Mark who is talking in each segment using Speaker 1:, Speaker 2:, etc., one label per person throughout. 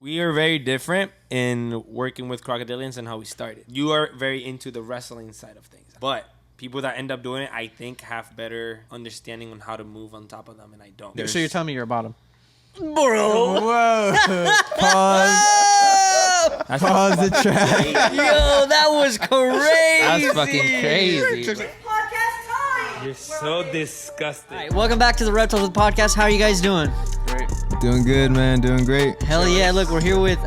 Speaker 1: We are very different in working with crocodilians and how we started. You are very into the wrestling side of things. But people that end up doing it, I think, have better understanding on how to move on top of them, and I don't.
Speaker 2: So you're telling me you're a bottom?
Speaker 1: Bro.
Speaker 3: Whoa. Pause. Pause the track.
Speaker 4: Yo, that was crazy.
Speaker 5: That's fucking crazy.
Speaker 6: Podcast time.
Speaker 1: You're so disgusting.
Speaker 4: All right, welcome back to the Reptiles With Podcast. How are you guys doing?
Speaker 2: Great.
Speaker 3: Doing good, man. Doing great.
Speaker 4: Hell yeah. Look, we're here with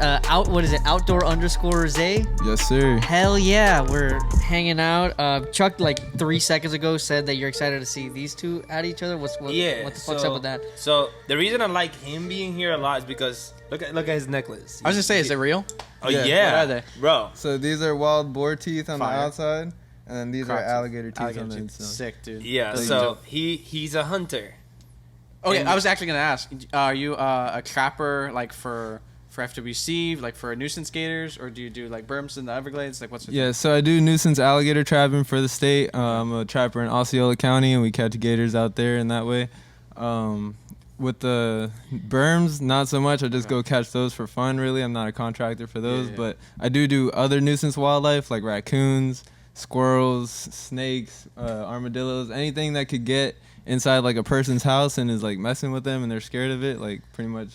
Speaker 4: outdoor_zay.
Speaker 3: Yes, sir.
Speaker 4: Hell yeah. We're hanging out. Chuck, like 3 seconds ago, said that you're excited to see these two at each other. What the fuck's up with that?
Speaker 1: So the reason I like him being here a lot is because look at his necklace.
Speaker 2: I was just saying, is it real?
Speaker 1: Oh
Speaker 3: Yeah.
Speaker 1: yeah.
Speaker 2: What are they?
Speaker 1: Bro.
Speaker 3: So these are wild boar teeth on
Speaker 2: Fire.
Speaker 3: the outside, and then these are alligator teeth on the inside.
Speaker 2: Sick, dude.
Speaker 1: Yeah.
Speaker 2: Those
Speaker 1: So
Speaker 2: are-
Speaker 1: he's a hunter.
Speaker 2: Okay,
Speaker 1: and-
Speaker 2: I was actually gonna ask, are you a trapper like for FWC, like for nuisance gators, or do you do like berms in the Everglades? Like what's your
Speaker 3: Yeah, so I do nuisance alligator trapping for the state. I'm a trapper in Osceola County, and we catch gators out there in that way. With the berms, not so much. I just go catch those for fun, really. I'm not a contractor for those,
Speaker 2: Yeah.
Speaker 3: but I do other nuisance wildlife like raccoons, squirrels, snakes, armadillos, anything that could get inside like a person's house and is like messing with them and they're scared of it. Like pretty much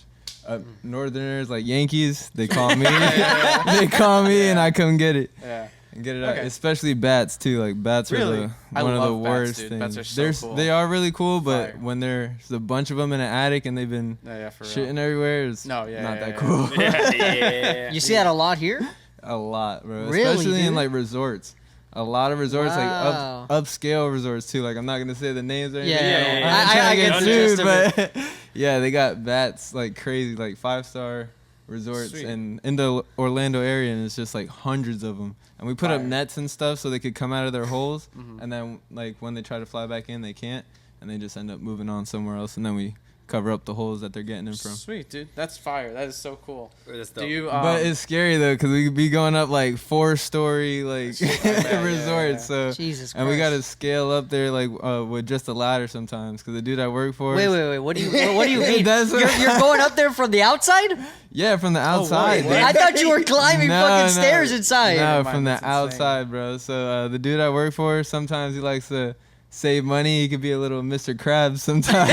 Speaker 3: Northerners, like Yankees, they call me. They call me and I come get it.
Speaker 2: Yeah.
Speaker 3: And get it out.
Speaker 2: Okay.
Speaker 3: Especially bats too. Like bats
Speaker 2: Really?
Speaker 3: are
Speaker 2: I
Speaker 3: one of the
Speaker 2: love bats,
Speaker 3: worst
Speaker 2: dude.
Speaker 3: things.
Speaker 2: Bats are so cool.
Speaker 3: They are really cool, but
Speaker 2: Fire.
Speaker 3: when there's a bunch of them in an attic and they've been
Speaker 2: Yeah, for real.
Speaker 3: shitting everywhere, it's
Speaker 2: No, yeah,
Speaker 3: not
Speaker 2: yeah,
Speaker 3: that
Speaker 2: yeah.
Speaker 3: cool.
Speaker 1: Yeah.
Speaker 4: You see that a lot here?
Speaker 3: A lot, bro.
Speaker 4: Really,
Speaker 3: Especially in
Speaker 4: dude?
Speaker 3: like resorts. A lot of resorts,
Speaker 4: Wow.
Speaker 3: like upscale resorts too. Like I'm not gonna say the names or anything.
Speaker 4: Yeah.
Speaker 3: I'm trying
Speaker 4: I
Speaker 3: to
Speaker 4: get
Speaker 3: get
Speaker 4: the
Speaker 3: sued,
Speaker 4: gist of it.
Speaker 3: but yeah, they got bats like crazy, like 5-star resorts
Speaker 2: Sweet.
Speaker 3: and in the Orlando area, and it's just like hundreds of them. And we put up
Speaker 2: Fire.
Speaker 3: nets and stuff so they could come out of their holes,
Speaker 2: Mhm.
Speaker 3: and then like when they try to fly back in, they can't, and they just end up moving on somewhere else, and then we cover up the holes that they're getting in from.
Speaker 2: Sweet, dude. That's fire. That is so cool.
Speaker 1: That's
Speaker 2: Do
Speaker 1: dope.
Speaker 2: you?
Speaker 3: But it's scary though, cause we could be going up like 4-story like
Speaker 2: Yeah,
Speaker 3: resorts. So
Speaker 4: Jesus Christ.
Speaker 3: and we gotta scale up there like with just a ladder sometimes, cause the dude I work for.
Speaker 4: Wait. What do you mean?
Speaker 3: That's what-
Speaker 4: You're going up there from the outside?
Speaker 3: Yeah, from the outside.
Speaker 2: what?
Speaker 3: dude.
Speaker 4: I thought you were climbing fucking stairs inside.
Speaker 3: No,
Speaker 2: Never mind,
Speaker 3: from the
Speaker 2: that's insane.
Speaker 3: outside, bro. So the dude I work for, sometimes he likes to save money. He could be a little Mr. Krabs sometimes.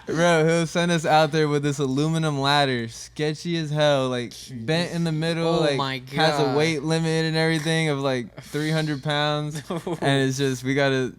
Speaker 3: Bro, he'll send us out there with this aluminum ladder, sketchy as hell, like bent in the middle,
Speaker 4: Oh
Speaker 3: like
Speaker 4: my
Speaker 3: has a
Speaker 4: God.
Speaker 3: weight limit and everything of like 300 pounds, and it's just we gotta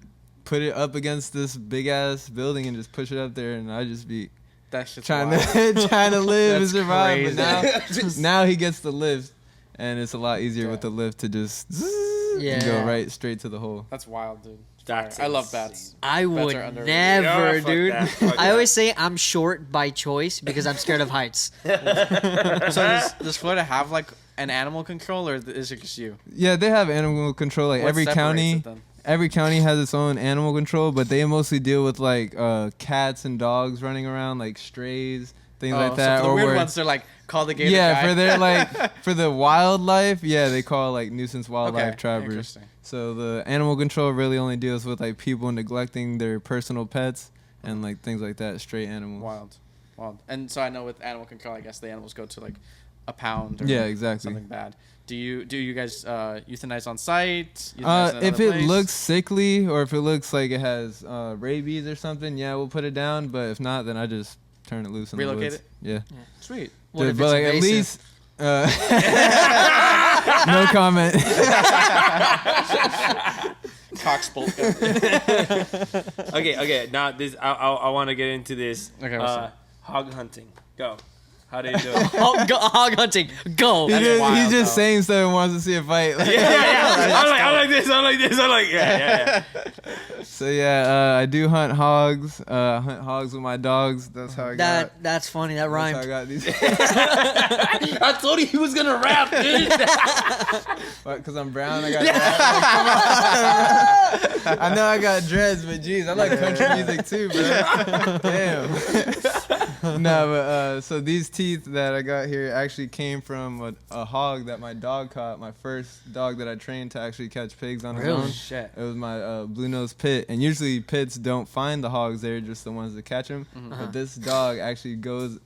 Speaker 3: put it up against this big ass building and just push it up there, and I just be
Speaker 2: That shit's
Speaker 3: trying
Speaker 2: wild.
Speaker 3: to trying to live and
Speaker 2: That's
Speaker 3: survive.
Speaker 2: crazy.
Speaker 3: But now he gets the lift, and it's a lot easier with the lift to just and
Speaker 4: Yeah.
Speaker 3: go right straight to the hole.
Speaker 2: That's wild, dude.
Speaker 1: That's
Speaker 2: I love
Speaker 1: insane.
Speaker 2: bats.
Speaker 4: I would
Speaker 2: are underrated.
Speaker 4: never,
Speaker 1: Yeah, fuck
Speaker 4: dude.
Speaker 1: that, fuck
Speaker 4: I
Speaker 1: that.
Speaker 4: always say I'm short by choice because I'm scared of heights.
Speaker 2: So does Florida have like an animal control, or is it just you?
Speaker 3: Yeah, they have animal control. Like
Speaker 2: What
Speaker 3: every
Speaker 2: separates
Speaker 3: county,
Speaker 2: it then?
Speaker 3: every county has its own animal control, but they mostly deal with like cats and dogs running around, like strays, things like that.
Speaker 2: So for the weird
Speaker 3: where-
Speaker 2: ones, they're like, call the gator
Speaker 3: yeah,
Speaker 2: guy.
Speaker 3: for their like for the wildlife, yeah, they call like nuisance wildlife
Speaker 2: Okay,
Speaker 3: trappers.
Speaker 2: interesting.
Speaker 3: So the animal control really only deals with like people neglecting their personal pets and like things like that, stray animals.
Speaker 2: Wild. And so I know with animal control, I guess the animals go to like a pound or
Speaker 3: Yeah, exactly.
Speaker 2: something bad. Do you guys euthanize on site? Euthanize in
Speaker 3: If
Speaker 2: another
Speaker 3: it
Speaker 2: place?
Speaker 3: looks sickly or if it looks like it has rabies or something, yeah, we'll put it down. But if not, then I just turn it loose in
Speaker 2: Relocate
Speaker 3: the
Speaker 2: it?
Speaker 3: woods. Yeah.
Speaker 2: Sweet.
Speaker 4: What
Speaker 3: Dude,
Speaker 4: if
Speaker 3: but
Speaker 4: it's
Speaker 3: like at
Speaker 4: invasive?
Speaker 3: least no comment.
Speaker 2: Cox bolt.
Speaker 1: Okay. Now this, I want to get into this.
Speaker 2: Okay, what's up?
Speaker 1: Hog hunting. Go. How do you do it?
Speaker 4: Hog hunting. Go.
Speaker 3: He's just saying stuff and wants to see a fight. Like,
Speaker 1: I'm like this. Yeah.
Speaker 3: So yeah, I do hunt hogs. Hunt hogs with my dogs. That's how I got.
Speaker 4: That's funny. That
Speaker 3: That's how I
Speaker 4: rhymed.
Speaker 3: got these.
Speaker 1: I told you he was gonna rap, dude.
Speaker 3: Because I'm brown, I got. Come on. I know I got dreads, but geez, I like country music too, bro. Damn. But so these teeth that I got here actually came from a hog that my dog caught. My first dog that I trained to actually catch pigs on his own.
Speaker 1: Shit.
Speaker 3: It was my blue-nosed pit. And usually pits don't find the hogs; they're just the ones that catch them. But this dog actually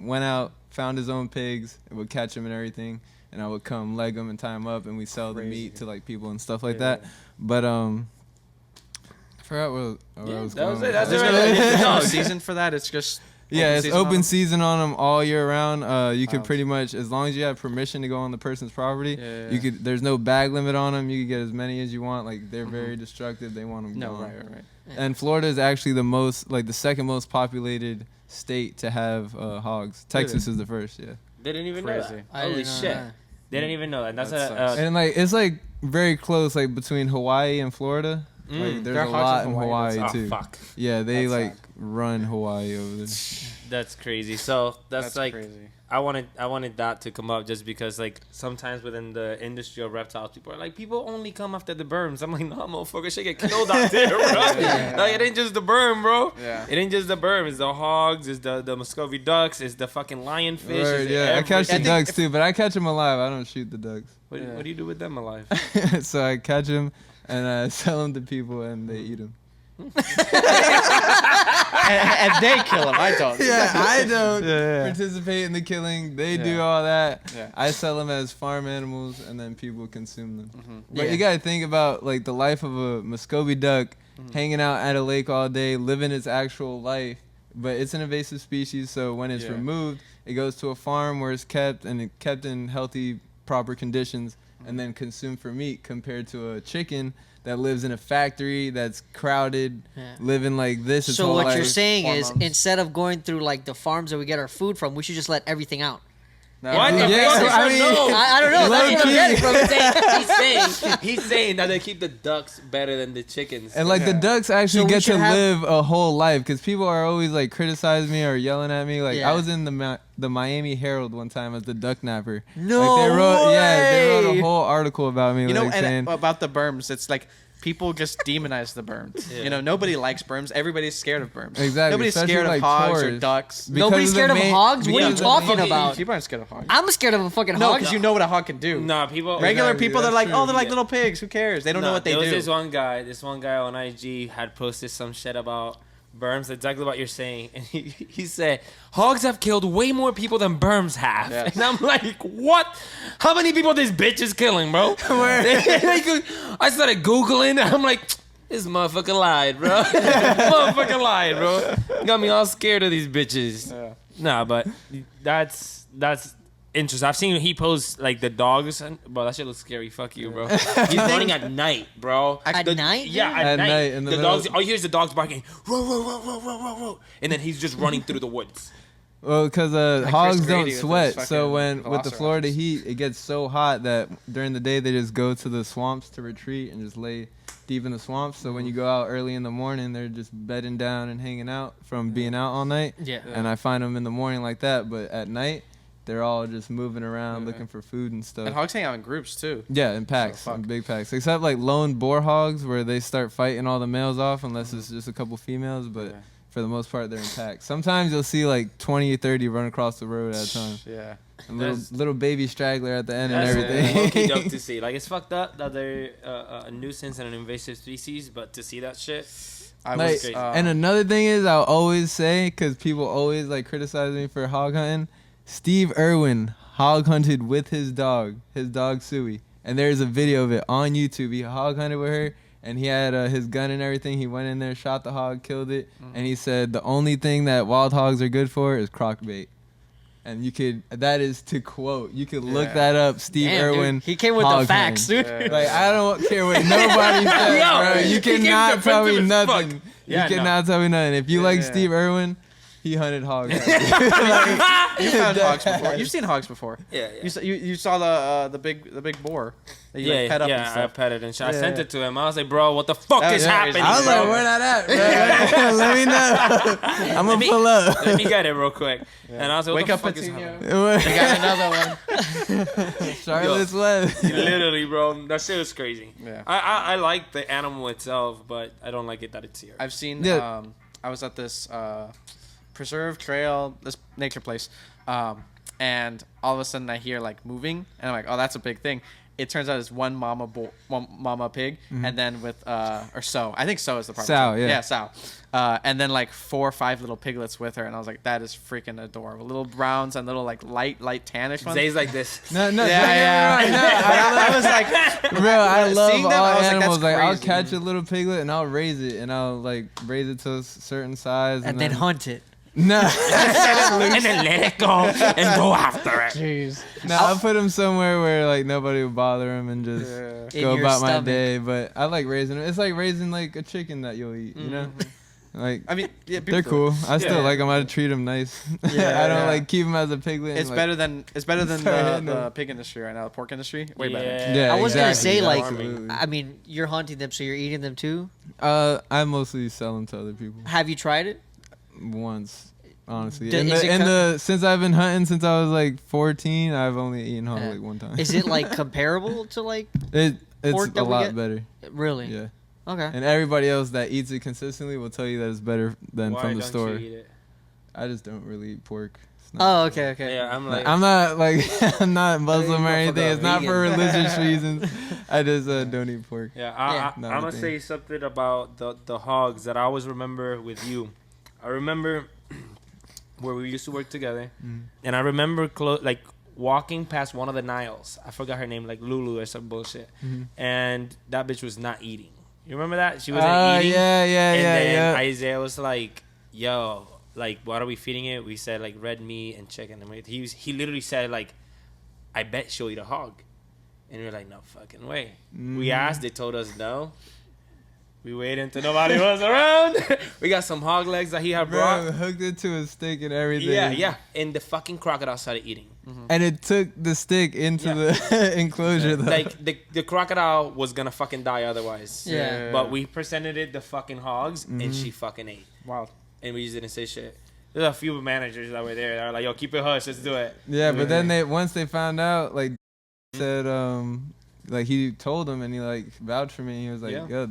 Speaker 3: went out, found his own pigs, and would catch them and everything. And I would come leg them and tie them up, and we sell the meat to like people and stuff like that. But I forgot where I was going.
Speaker 1: That's
Speaker 2: There's no season for that. It's just
Speaker 3: it's open season on them all year round. You could pretty much, as long as you have permission to go on the person's property, you could. There's no bag limit on them. You could get as many as you want. Like they're very destructive. They want them gone.
Speaker 2: Right.
Speaker 3: And Florida is actually the second most populated state to have hogs. Texas is the first. Yeah.
Speaker 1: They didn't even know that.
Speaker 4: I
Speaker 1: Holy
Speaker 4: didn't know
Speaker 1: shit.
Speaker 4: that.
Speaker 1: They didn't even know that. That's
Speaker 3: and like it's like very close, like between Hawaii and Florida. Like there's
Speaker 2: There are
Speaker 3: a
Speaker 2: hogs
Speaker 3: lot
Speaker 2: in
Speaker 3: in
Speaker 2: Hawaii,
Speaker 3: Hawaii too.
Speaker 1: fuck.
Speaker 3: Yeah, they
Speaker 2: That's
Speaker 3: like run Hawaii over there.
Speaker 1: That's crazy. So that's like
Speaker 2: crazy.
Speaker 1: I wanted that to come up just because like sometimes within the industry of reptiles, people are like, people only come after the berms. I'm like, no, motherfucker, shit get killed out there, bro. Like, it ain't just the berm, bro.
Speaker 2: Yeah.
Speaker 1: It ain't just the berm. It's the hogs. It's the Muscovy ducks. It's the fucking lionfish.
Speaker 3: Right,
Speaker 1: It's
Speaker 3: yeah, I catch the
Speaker 1: everything.
Speaker 3: ducks too, but I catch them alive. I don't shoot the ducks.
Speaker 1: What do you do with them alive?
Speaker 3: So I catch them and I sell them to people and they eat them.
Speaker 2: and they kill him. I don't.
Speaker 3: Yeah, I don't
Speaker 2: Yeah.
Speaker 3: participate in the killing. They do
Speaker 2: Yeah.
Speaker 3: all that.
Speaker 2: Yeah.
Speaker 3: I sell them as farm animals, and then people consume them. But
Speaker 4: Yeah.
Speaker 3: you gotta think about like the life of a Muscovy duck, hanging out at a lake all day, living its actual life. But it's an invasive species, so when it's removed, it goes to a farm where it's kept and it's kept in healthy, proper conditions, and then consumed for meat. Compared to a chicken that lives in a factory that's crowded, living like this. its
Speaker 4: So
Speaker 3: whole
Speaker 4: what
Speaker 3: life.
Speaker 4: you're saying is,
Speaker 2: hormones.
Speaker 4: instead of going through like the farms that we get our food from, we should just let everything out.
Speaker 2: No.
Speaker 1: What the
Speaker 3: Yeah,
Speaker 1: fuck?
Speaker 3: I mean-
Speaker 1: No.
Speaker 4: I don't know. That's what I'm getting from.
Speaker 1: He's saying that they keep the ducks better than the chickens.
Speaker 3: And like the ducks actually
Speaker 4: So we
Speaker 3: get to
Speaker 4: should have-
Speaker 3: live a whole life, because people are always like criticizing me or yelling at me. Like
Speaker 4: Yeah.
Speaker 3: I was in the Miami Herald one time as the duck napper.
Speaker 4: No
Speaker 3: like, they wrote
Speaker 4: way!
Speaker 3: a whole article about me.
Speaker 2: You know,
Speaker 3: like,
Speaker 2: and
Speaker 3: saying,
Speaker 2: about the berms, it's like people just demonize the berms.
Speaker 1: Yeah.
Speaker 2: You know, nobody likes berms. Everybody's scared of berms.
Speaker 3: Exactly,
Speaker 2: Nobody's
Speaker 3: especially
Speaker 2: scared of
Speaker 3: like
Speaker 2: hogs or
Speaker 3: tourists.
Speaker 2: ducks.
Speaker 3: because
Speaker 4: Nobody's
Speaker 3: of the
Speaker 4: scared of
Speaker 3: main-
Speaker 4: hogs? What are you
Speaker 3: because of the
Speaker 4: talking
Speaker 3: main-
Speaker 4: about?
Speaker 2: People aren't scared of hogs.
Speaker 4: I'm scared of a fucking
Speaker 2: No,
Speaker 4: hog.
Speaker 2: because you know what a hog can do.
Speaker 1: Nah, people.
Speaker 2: Regular
Speaker 3: Exactly,
Speaker 2: people, they're
Speaker 3: that's
Speaker 2: like,
Speaker 3: true.
Speaker 2: oh, they're like
Speaker 1: Yeah.
Speaker 2: little pigs. Who cares? They don't know what they
Speaker 1: there was
Speaker 2: do.
Speaker 1: this one guy on IG had posted some shit about berms, exactly what you're saying, and he said hogs have killed way more people than berms have.
Speaker 2: Yes.
Speaker 1: And I'm like, what? How many people this bitch is killing, bro? I started googling, and I'm like, this motherfucker lied, bro. Motherfucker lied, bro. Got me all scared of these bitches.
Speaker 2: Yeah.
Speaker 1: Nah, but that's interesting. I've seen he posts like the dogs, bro. That shit looks scary. Fuck you, bro. He's running at night, bro.
Speaker 4: At night?
Speaker 1: Yeah,
Speaker 3: At
Speaker 1: at
Speaker 3: night,
Speaker 1: night.
Speaker 3: in the
Speaker 1: The
Speaker 3: middle-
Speaker 1: dogs. All you hear is the dogs barking, row, row, row, row, row, row, row, and then he's just running through the woods.
Speaker 3: Well, because
Speaker 2: Like
Speaker 3: hogs
Speaker 2: Chris
Speaker 3: don't
Speaker 2: Grady with
Speaker 3: sweat,
Speaker 2: his
Speaker 3: so
Speaker 2: fucking
Speaker 3: with the Florida
Speaker 2: velociraptors.
Speaker 3: heat, it gets so hot that during the day they just go to the swamps to retreat and just lay deep in the swamps. So when you go out early in the morning, they're just bedding down and hanging out from being out all night.
Speaker 4: Yeah.
Speaker 3: And I find them in the morning like that, but at night they're all just moving around looking for food and stuff.
Speaker 2: And hogs hang out in groups, too.
Speaker 3: Yeah, in packs,
Speaker 2: So, fuck.
Speaker 3: in big packs. Except like lone boar hogs, where they start fighting all the males off, unless it's just a couple females. But
Speaker 2: Yeah.
Speaker 3: for the most part, they're in packs. Sometimes you'll see like 20 or 30 run across the road at a time.
Speaker 2: Yeah.
Speaker 3: A
Speaker 1: That's-
Speaker 3: little baby straggler at the end and
Speaker 1: That's
Speaker 3: everything.
Speaker 1: low-key dope to see. Like, it's fucked up that they're a nuisance and an invasive species, but to see that shit,
Speaker 2: I
Speaker 3: Like,
Speaker 2: was,
Speaker 1: crazy.
Speaker 3: and another thing is, I'll always say, because people always like criticize me for hog hunting, Steve Irwin hog hunted with his dog Suey, and there's a video of it on YouTube. He hog hunted with her, and he had his gun and everything. He went in there, shot the hog, killed it, and he said the only thing that wild hogs are good for is crock bait. And that is to quote. You could look
Speaker 2: Yeah.
Speaker 3: that up, Steve
Speaker 4: Damn,
Speaker 3: Irwin.
Speaker 4: dude. He came with the
Speaker 3: hog
Speaker 4: facts,
Speaker 3: hunting.
Speaker 4: dude.
Speaker 2: Yeah.
Speaker 3: Like, I don't care what nobody says,
Speaker 1: Yo,
Speaker 3: bro. You
Speaker 1: he came
Speaker 3: cannot tell me
Speaker 1: defensive as fuck.
Speaker 3: nothing.
Speaker 1: Yeah,
Speaker 3: You cannot tell me nothing. If you like
Speaker 2: Yeah.
Speaker 3: Steve Irwin, he hunted hogs.
Speaker 2: You found hogs before. You've seen hogs before.
Speaker 1: yeah, yeah.
Speaker 2: You saw the big boar that you like, pet up and
Speaker 1: I
Speaker 2: stuff.
Speaker 1: petted and shit. I
Speaker 2: Yeah,
Speaker 1: sent
Speaker 2: yeah.
Speaker 1: it to him. I was like, bro, what the fuck
Speaker 2: That
Speaker 1: is
Speaker 2: was
Speaker 1: happening?
Speaker 3: I was
Speaker 1: bro?
Speaker 3: like, where that at, bro? Let me know. I'm gonna pull up.
Speaker 1: Let me get it real quick. And I was like,
Speaker 2: Wake
Speaker 1: what
Speaker 2: up,
Speaker 1: the fuck is
Speaker 2: Patino.
Speaker 1: happening?
Speaker 2: We got another one.
Speaker 3: Charlotte's Web.
Speaker 1: Literally, bro, that shit was crazy.
Speaker 2: Yeah.
Speaker 1: I like the animal itself, but I don't like it that it's here.
Speaker 2: I've seen.
Speaker 3: Yeah.
Speaker 2: I was at this preserve, trail, this nature place. And all of a sudden I hear like moving, and I'm like, oh, that's a big thing. It turns out it's one mama pig, and then with or sow. I think sow is the proper
Speaker 3: Sow,
Speaker 2: term.
Speaker 3: yeah.
Speaker 2: Yeah, sow. And then like 4 or 5 little piglets with her, and I was like, that is freaking adorable. Little browns and little like light tannish ones.
Speaker 1: Zay's like this.
Speaker 3: No,
Speaker 2: Yeah. I was like,
Speaker 3: bro, I love
Speaker 2: seeing
Speaker 3: all
Speaker 2: them, I was like,
Speaker 3: animals.
Speaker 2: that's
Speaker 3: I'll
Speaker 2: crazy.
Speaker 3: catch a little piglet and I'll raise it, and I'll like raise it to a certain size,
Speaker 4: And then hunt it.
Speaker 3: No,
Speaker 1: And then let it go and go after it.
Speaker 4: Jeez.
Speaker 3: no, I'll put him somewhere where like nobody will bother him and just
Speaker 4: In
Speaker 3: go
Speaker 4: your
Speaker 3: about my
Speaker 4: stomach.
Speaker 3: day. But I like raising them. It's like raising like a chicken that you'll eat. You know, like
Speaker 2: I mean, yeah,
Speaker 3: they're
Speaker 2: people do it.
Speaker 3: cool. I still like them. I treat them nice.
Speaker 2: Yeah,
Speaker 3: I don't
Speaker 2: yeah.
Speaker 3: like keep them as a piglet.
Speaker 2: It's
Speaker 3: and,
Speaker 2: better than
Speaker 3: Sorry,
Speaker 2: the pig industry right now, the pork industry. Way better.
Speaker 3: Yeah,
Speaker 4: I was gonna
Speaker 3: exactly.
Speaker 4: say like,
Speaker 3: Absolutely.
Speaker 4: I mean, you're hunting them, so you're eating them too.
Speaker 3: I mostly sell them to other people.
Speaker 4: Have you tried it?
Speaker 3: Once. Honestly,
Speaker 4: D-
Speaker 3: in
Speaker 4: is it
Speaker 3: the since I've been hunting since I was like 14, I've only eaten hog
Speaker 4: Yeah.
Speaker 3: like one time.
Speaker 4: Is it like comparable to like
Speaker 3: It's
Speaker 4: pork
Speaker 3: a
Speaker 4: that we
Speaker 3: lot
Speaker 4: get?
Speaker 3: better.
Speaker 4: really?
Speaker 3: Yeah,
Speaker 4: Okay.
Speaker 3: and everybody else that eats it consistently will tell you that it's better than
Speaker 1: Why
Speaker 3: from the
Speaker 1: don't
Speaker 3: store.
Speaker 1: you eat it?
Speaker 3: I just don't really eat pork. It's not-
Speaker 4: Oh, okay.
Speaker 1: Yeah, I'm
Speaker 3: Like,
Speaker 1: like,
Speaker 3: I'm not like I'm not Muslim or
Speaker 1: motherfucker
Speaker 3: anything. It's not for
Speaker 1: vegan.
Speaker 3: religious reasons. I just don't eat pork.
Speaker 1: yeah,
Speaker 4: Yeah.
Speaker 1: I'm
Speaker 3: Not
Speaker 1: gonna
Speaker 3: a thing.
Speaker 1: say something about the hogs that I always remember with you. I remember where we used to work together, and I remember like walking past one of the Niles. I forgot her name, like Lulu or some bullshit, and that bitch was not eating. You remember that? She wasn't eating.
Speaker 3: Yeah,
Speaker 1: And then
Speaker 3: yeah.
Speaker 1: Isaiah was like, "Yo, like, what are we feeding it?" We said like red meat and chicken. And he literally said like, "I bet she'll eat a hog," and we were like, "No fucking way." We asked. They told us no. We waited until nobody was around. We got some hog legs that he had
Speaker 3: Bro,
Speaker 1: brought.
Speaker 3: hooked it to a stick and everything.
Speaker 1: Yeah. And the fucking crocodile started eating.
Speaker 3: And it took the stick into the enclosure though.
Speaker 1: Like the crocodile was gonna fucking die otherwise.
Speaker 4: Yeah.
Speaker 1: But we presented it the fucking hogs, and she fucking ate.
Speaker 2: Wow.
Speaker 1: And we just didn't say shit. There's a few managers that were there that were like, "Yo, keep it hush, let's do it."
Speaker 3: Yeah, but then once they found out, like said, like he told them and he like vouched for me. He was like,
Speaker 1: Yeah.
Speaker 3: "Yo,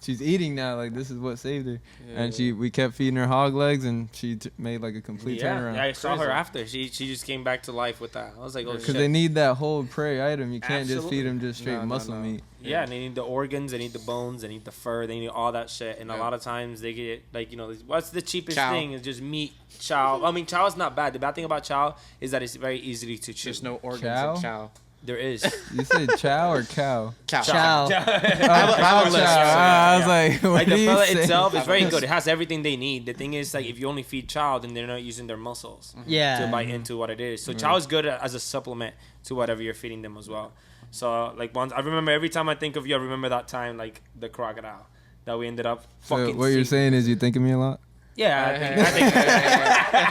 Speaker 3: she's eating now. Like this is what saved her." And we kept feeding her hog legs, and she made like a complete turnaround.
Speaker 1: I saw her after. She just came back to life with that. I was like, "Oh
Speaker 3: Because
Speaker 1: shit."
Speaker 3: they need that whole prey item. You can't just feed
Speaker 1: Absolutely.
Speaker 3: them just straight
Speaker 2: No,
Speaker 3: muscle
Speaker 2: no.
Speaker 3: meat.
Speaker 1: Yeah, and they need the organs, they need the bones, they need the fur, they need all that shit. And a lot of times they get like, what's the cheapest
Speaker 2: Chow.
Speaker 1: thing? It's just meat, chow. I mean, chow is not bad. The bad thing about chow is that it's very easily to chew.
Speaker 2: There's no organs
Speaker 3: Chow?
Speaker 2: in chow.
Speaker 1: There is.
Speaker 3: You said chow or cow?
Speaker 2: Chow.
Speaker 4: Chow.
Speaker 2: I have a list.
Speaker 3: I was like, what
Speaker 1: Like
Speaker 3: do
Speaker 1: the
Speaker 3: you
Speaker 1: pellet
Speaker 3: say?
Speaker 1: itself is very good. It has everything they need. The thing is, like, if you only feed chow, then they're not using their muscles
Speaker 4: Yeah.
Speaker 1: to bite into what it is. So chow is good as a supplement to whatever you're feeding them as well. So like once I remember every time I think of you, I remember that time like the crocodile that we ended up
Speaker 3: So
Speaker 1: fucking.
Speaker 3: what you're
Speaker 1: feeding.
Speaker 3: saying is you think of me a lot?
Speaker 1: Yeah, I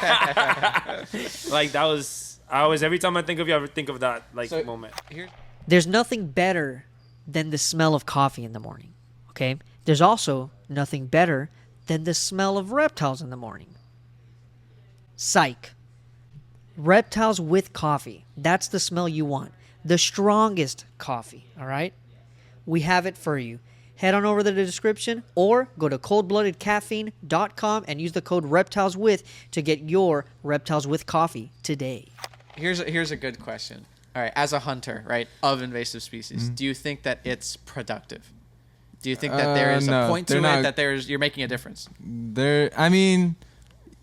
Speaker 1: think like that was. I always every time I think of you, I think of that like
Speaker 2: So-
Speaker 1: moment.
Speaker 4: There's nothing better than the smell of coffee in the morning. Okay? There's also nothing better than the smell of reptiles in the morning. Psych. Reptiles with coffee. That's the smell you want. The strongest coffee, all right? We have it for you. Head on over to the description or go to coldbloodedcaffeine.com and use the code REPTILESWITH to get your Reptiles with coffee today.
Speaker 2: Here's a good question. All right, as a hunter, right, of invasive species, do you think that it's productive? Do you think that there is a
Speaker 3: No,
Speaker 2: point to
Speaker 3: they're not-
Speaker 2: it that you're making a difference?
Speaker 3: I mean,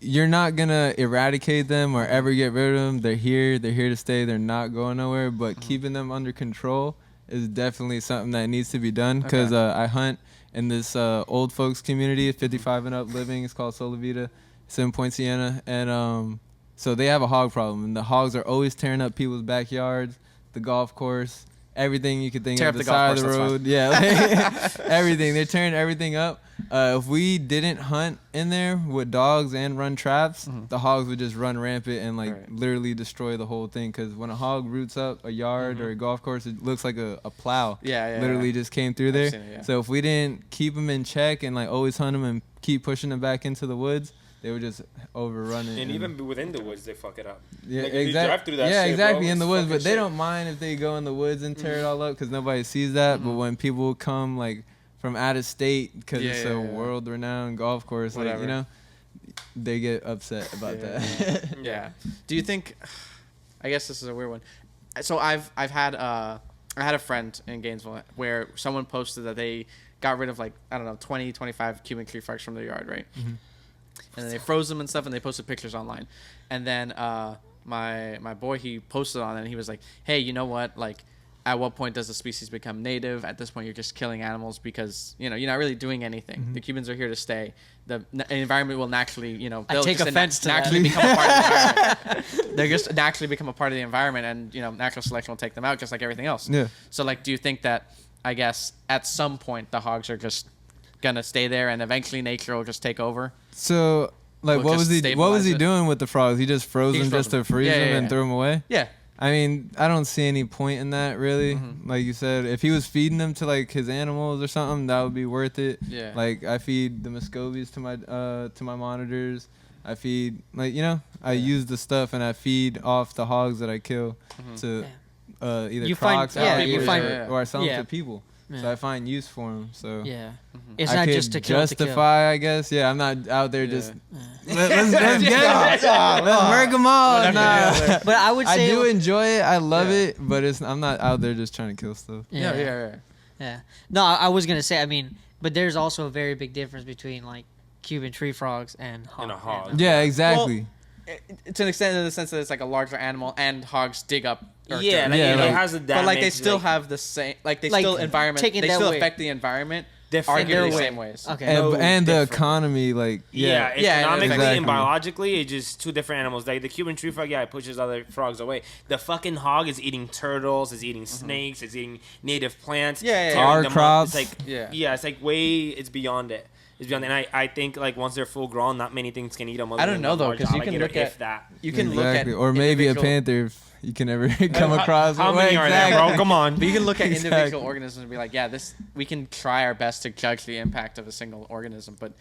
Speaker 3: you're not gonna eradicate them or ever get rid of them. They're here to stay. They're not going nowhere. But keeping them under control is definitely something that needs to be done. Because I hunt in this old folks community, 55 and up living. It's called Sola Vida. It's in Point Siena, and so they have a hog problem. And the hogs are always tearing up people's backyards, the golf course, everything you could think
Speaker 2: Tear
Speaker 3: of,
Speaker 2: up
Speaker 3: the
Speaker 2: the golf
Speaker 3: side of the
Speaker 2: course, that's
Speaker 3: road. Yeah, like, everything. They're tearing everything up. If we didn't hunt in there with dogs and run traps, the hogs would just run rampant and literally destroy the whole thing. Because when a hog roots up a yard or a golf course, it looks like a plow. Literally just came through there.
Speaker 2: seen it, yeah.
Speaker 3: So if we didn't keep them in check and like always hunt them and keep pushing them back into the woods, they would just overrun it.
Speaker 1: And even within the woods, they fuck it up.
Speaker 3: Yeah,
Speaker 1: Like, if you drive through that
Speaker 3: yeah,
Speaker 1: shit,
Speaker 3: exactly.
Speaker 1: bro,
Speaker 3: In the
Speaker 1: it's
Speaker 3: woods,
Speaker 1: fucking
Speaker 3: but they
Speaker 1: shit.
Speaker 3: don't mind if they go in the woods and tear it all up because nobody sees that. But when people come like from out of state because it's a world-renowned golf course, like
Speaker 2: Whatever.
Speaker 3: they get upset about that.
Speaker 2: Yeah. Do you think? I guess this is a weird one. So I've had I had a friend in Gainesville where someone posted that they got rid of like, I don't know, 20, 25 Cuban tree frogs from their yard, right? Mm-hmm. And then they froze them and stuff, and they posted pictures online. And then my boy, he posted on it, and he was like, hey, you know what? Like, at what point does the species become native? At this point, you're just killing animals because, you know, you're not really doing anything. Mm-hmm. The Cubans are here to stay. The environment will naturally, you know,
Speaker 4: I take offense to
Speaker 2: naturally
Speaker 4: that.
Speaker 2: become a part of the environment. They're just naturally become a part of the environment, and, you know, natural selection will take them out just like everything else.
Speaker 3: Yeah.
Speaker 2: So, like, do you think that, I guess, at some point, the hogs are just going to stay there and eventually nature will just take over?
Speaker 3: So, like,
Speaker 2: We'll
Speaker 3: what was
Speaker 2: just
Speaker 3: he
Speaker 2: stabilize it.
Speaker 3: doing with the frogs? He just froze them just to freeze them and throw them away?
Speaker 2: Yeah.
Speaker 3: I mean, I don't see any point in that, really.
Speaker 2: Mm-hmm.
Speaker 3: Like you said, if he was feeding them to, like, his animals or something, that would be worth it.
Speaker 2: Yeah.
Speaker 3: Like, I feed the Muscovies to my monitors. I feed, like, you know, I use the stuff and I feed off the hogs that I kill to either
Speaker 4: You find-
Speaker 3: crocs,
Speaker 4: yeah,
Speaker 3: alligators,
Speaker 4: you find-
Speaker 3: or I sell them
Speaker 4: yeah.
Speaker 3: to people.
Speaker 4: Yeah.
Speaker 3: So I find use for them. So
Speaker 4: Yeah. It's
Speaker 3: I
Speaker 4: not
Speaker 3: could
Speaker 4: just to kill
Speaker 3: justify, I guess. Yeah, I'm not out there just let's get
Speaker 2: Yeah.
Speaker 3: them. Let's murk them all. Nah.
Speaker 4: But I would
Speaker 3: I
Speaker 4: say
Speaker 3: do enjoy it. I love it, but I'm not out there just trying to kill stuff.
Speaker 2: Yeah.
Speaker 4: No, I was gonna say. I mean, but there's also a very big difference between like Cuban tree frogs and
Speaker 1: And a hog.
Speaker 3: Yeah, exactly.
Speaker 2: To an extent, in the sense that it's like a larger animal and hogs dig up.
Speaker 1: Yeah, like,
Speaker 3: Yeah,
Speaker 1: it
Speaker 3: like-
Speaker 1: has a damage.
Speaker 2: But like they still have the same, like they
Speaker 4: Like,
Speaker 2: still environment,
Speaker 4: taking
Speaker 2: they
Speaker 4: that
Speaker 2: still
Speaker 4: way.
Speaker 2: affect the environment,
Speaker 1: Different.
Speaker 2: arguably the
Speaker 1: Way.
Speaker 2: same ways.
Speaker 4: Okay.
Speaker 3: And the
Speaker 1: different.
Speaker 3: economy, like
Speaker 1: Yeah,
Speaker 2: Yeah,
Speaker 1: economically
Speaker 3: exactly.
Speaker 1: and biologically, it's just two different animals. Like the Cuban tree frog, yeah, it pushes other frogs away. The fucking hog is eating turtles, is eating snakes, is eating native plants.
Speaker 2: Yeah.
Speaker 1: tearing
Speaker 3: Our
Speaker 1: them up.
Speaker 3: crops.
Speaker 1: It's like,
Speaker 2: Yeah.
Speaker 1: it's like it's beyond it. It's beyond it. And I think like once they're full grown, not many things can eat them.
Speaker 2: I don't know though, because you can look at
Speaker 1: You
Speaker 2: can look at
Speaker 3: exactly. Or maybe a
Speaker 2: individual-
Speaker 3: panther if you can ever come across.
Speaker 1: How
Speaker 3: one.
Speaker 1: many are there, bro? Come on.
Speaker 2: But you can look at
Speaker 3: Exactly.
Speaker 2: individual organisms and be like, yeah, we can try our best to judge the impact of a single organism, but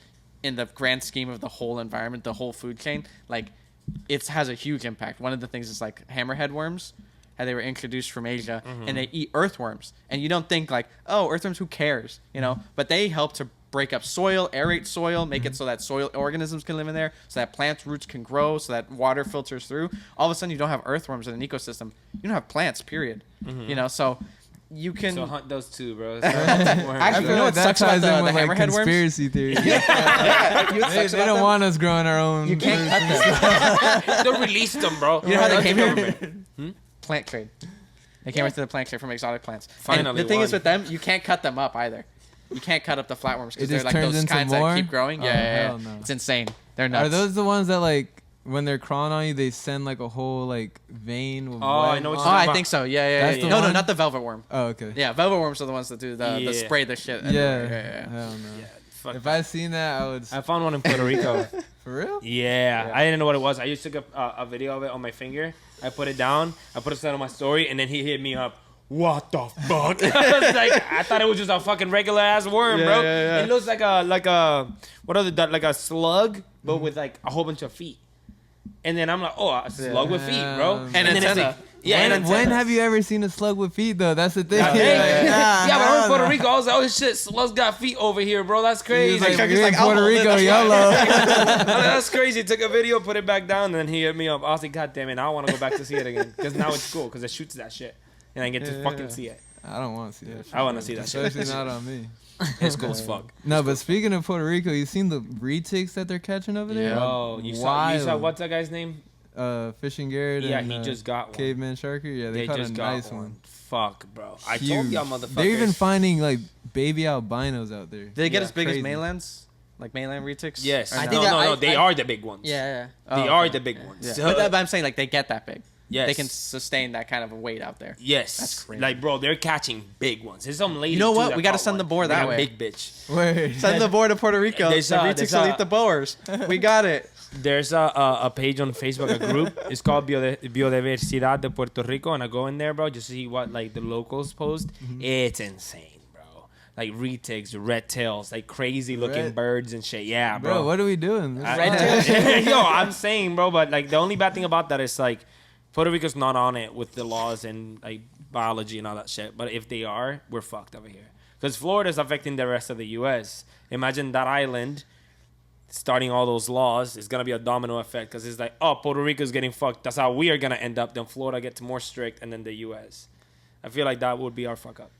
Speaker 2: in the grand scheme of the whole environment, the whole food chain, like it has a huge impact. One of the things is like hammerhead worms, how they were introduced from Asia, and they eat earthworms, and you don't think like, oh, earthworms, who cares, you know? But they help to break up soil, aerate soil, make it so that soil organisms can live in there, so that plant roots can grow, so that water filters through. All of a sudden, you don't have earthworms in an ecosystem. You don't have plants, period. You know, so you can.
Speaker 1: So hunt those two, bro.
Speaker 2: Actually,
Speaker 3: I
Speaker 2: you know what
Speaker 3: that
Speaker 2: sucks about
Speaker 3: ties in
Speaker 2: the
Speaker 3: with like
Speaker 2: hammerhead worms?
Speaker 3: conspiracy theories.
Speaker 2: You know what
Speaker 3: They
Speaker 2: sucks about
Speaker 3: don't
Speaker 2: them?
Speaker 3: want us growing our own.
Speaker 2: You can't cut them.
Speaker 1: Don't release them, bro.
Speaker 2: You know how they
Speaker 1: That's
Speaker 2: came
Speaker 1: the
Speaker 2: here?
Speaker 1: government.
Speaker 2: Plant trade. They came into the plant trade from exotic plants.
Speaker 1: Finally
Speaker 2: And the thing is
Speaker 1: one.
Speaker 2: with them, you can't cut them up either. You can't cut up the flatworms because
Speaker 3: It
Speaker 2: they're
Speaker 3: just
Speaker 2: like
Speaker 3: turns
Speaker 2: those
Speaker 3: into
Speaker 2: kinds
Speaker 3: more?
Speaker 2: that keep growing.
Speaker 3: Oh,
Speaker 2: Yeah.
Speaker 3: hell no.
Speaker 2: It's insane. They're nuts.
Speaker 3: Are those the ones that like when they're crawling on you, they send like a whole like vein? With
Speaker 1: Oh, I
Speaker 3: web
Speaker 1: know what
Speaker 3: on
Speaker 1: you're
Speaker 2: Oh,
Speaker 3: it?
Speaker 1: talking
Speaker 2: I think so. Yeah.
Speaker 3: That's the
Speaker 2: No,
Speaker 3: one?
Speaker 2: not the velvet worm.
Speaker 3: Oh, okay.
Speaker 2: Yeah, velvet worms are the ones that do the
Speaker 1: Yeah.
Speaker 2: spray the shit.
Speaker 3: Yeah.
Speaker 2: everywhere.
Speaker 3: Hell no.
Speaker 1: Fuck.
Speaker 3: If I seen that, I would.
Speaker 1: I found one in Puerto Rico.
Speaker 3: For real?
Speaker 1: Yeah, I didn't know what it was. I just took a video of it on my finger. I put it down. I put it on my story, and then he hit me up. What the fuck? I was like, I thought it was just a fucking regular ass worm, bro.
Speaker 2: yeah.
Speaker 1: It looks like a what are the like a slug, but with like a whole bunch of feet. And then I'm like, oh, a slug with feet, bro.
Speaker 3: And
Speaker 1: then it's
Speaker 2: antenna.
Speaker 1: like, yeah, and
Speaker 3: When
Speaker 1: antenna.
Speaker 3: have you ever seen a slug with feet though? That's the thing.
Speaker 1: Yeah, yeah, but I'm in
Speaker 3: hell
Speaker 1: Puerto
Speaker 3: no.
Speaker 1: Rico. I was like, oh shit, slugs got feet over here, bro. That's
Speaker 3: He
Speaker 1: crazy.
Speaker 3: was like,
Speaker 2: Chuck is
Speaker 3: you're in
Speaker 2: like, I'll
Speaker 3: Puerto
Speaker 2: hold it,
Speaker 3: Rico,
Speaker 2: that's
Speaker 3: YOLO.
Speaker 1: I was like, that's crazy. Took a video, put it back down, and then he hit me up. I was like, God damn it, now I want to go back to see it again. Because now it's cool, because it shoots that shit. And I get to fucking see it.
Speaker 3: I don't want to see that.
Speaker 1: I want to see that shit.
Speaker 3: Especially not on me.
Speaker 1: It's cool as fuck.
Speaker 3: No, but speaking of Puerto Rico, you seen the retics that they're catching over there?
Speaker 2: Yeah.
Speaker 1: Oh, you saw,
Speaker 3: Wild.
Speaker 1: what's that guy's name?
Speaker 3: Fishing Garrett
Speaker 1: Yeah,
Speaker 3: and
Speaker 1: he just got one.
Speaker 3: Caveman Sharker. Yeah, they,
Speaker 1: They
Speaker 3: caught
Speaker 1: just
Speaker 3: a
Speaker 1: got
Speaker 3: nice
Speaker 1: one.
Speaker 3: one.
Speaker 1: Fuck, bro. I told
Speaker 3: Huge.
Speaker 1: y'all motherfuckers.
Speaker 3: They're even finding like baby albinos out there.
Speaker 2: Did they get
Speaker 1: Yeah,
Speaker 2: as big
Speaker 3: crazy.
Speaker 2: as mainlands? Like mainland retics?
Speaker 1: Yes.
Speaker 2: Or
Speaker 4: I
Speaker 2: no?
Speaker 4: think
Speaker 1: no,
Speaker 4: that-
Speaker 1: no,
Speaker 4: I-
Speaker 1: they
Speaker 4: I-
Speaker 1: are the big ones.
Speaker 4: Yeah.
Speaker 1: They
Speaker 2: Oh,
Speaker 1: are
Speaker 2: okay.
Speaker 1: the big ones.
Speaker 2: Yeah.
Speaker 1: So-
Speaker 2: But I'm saying like they get that big.
Speaker 1: yes.
Speaker 2: They can sustain that kind of a weight out there.
Speaker 1: Yes.
Speaker 2: That's crazy.
Speaker 1: Like, bro, they're catching big ones. There's some ladies.
Speaker 2: You know
Speaker 1: too,
Speaker 2: what?
Speaker 1: that
Speaker 2: We gotta
Speaker 1: caught
Speaker 2: send the
Speaker 1: one.
Speaker 2: board
Speaker 1: Like
Speaker 2: that
Speaker 1: a
Speaker 2: way.
Speaker 1: Big bitch.
Speaker 3: Wait.
Speaker 2: Send the board to Puerto Rico.
Speaker 1: There's
Speaker 2: the
Speaker 1: a-
Speaker 2: retics
Speaker 1: there's
Speaker 2: will
Speaker 1: a-
Speaker 2: eat the boers. We got it.
Speaker 1: There's a page on Facebook, a group. It's called Biodiversidad de Puerto Rico, and I go in there, bro, just to see what like the locals post. It's insane, bro. Like retics, red tails, like crazy looking
Speaker 3: Red-
Speaker 1: birds and shit. Yeah, bro.
Speaker 3: Bro, what are we doing? This
Speaker 1: I- Yo, I'm saying, bro, but like the only bad thing about that is like Puerto Rico's not on it with the laws and like biology and all that shit. But if they are, we're fucked over here. Because Florida's affecting the rest of the U.S. Imagine that island starting all those laws, it's gonna be a domino effect because it's like, oh, Puerto Rico's getting fucked. That's how we are gonna end up. Then Florida gets more strict, and then the U.S. I feel like that would be our fuck up.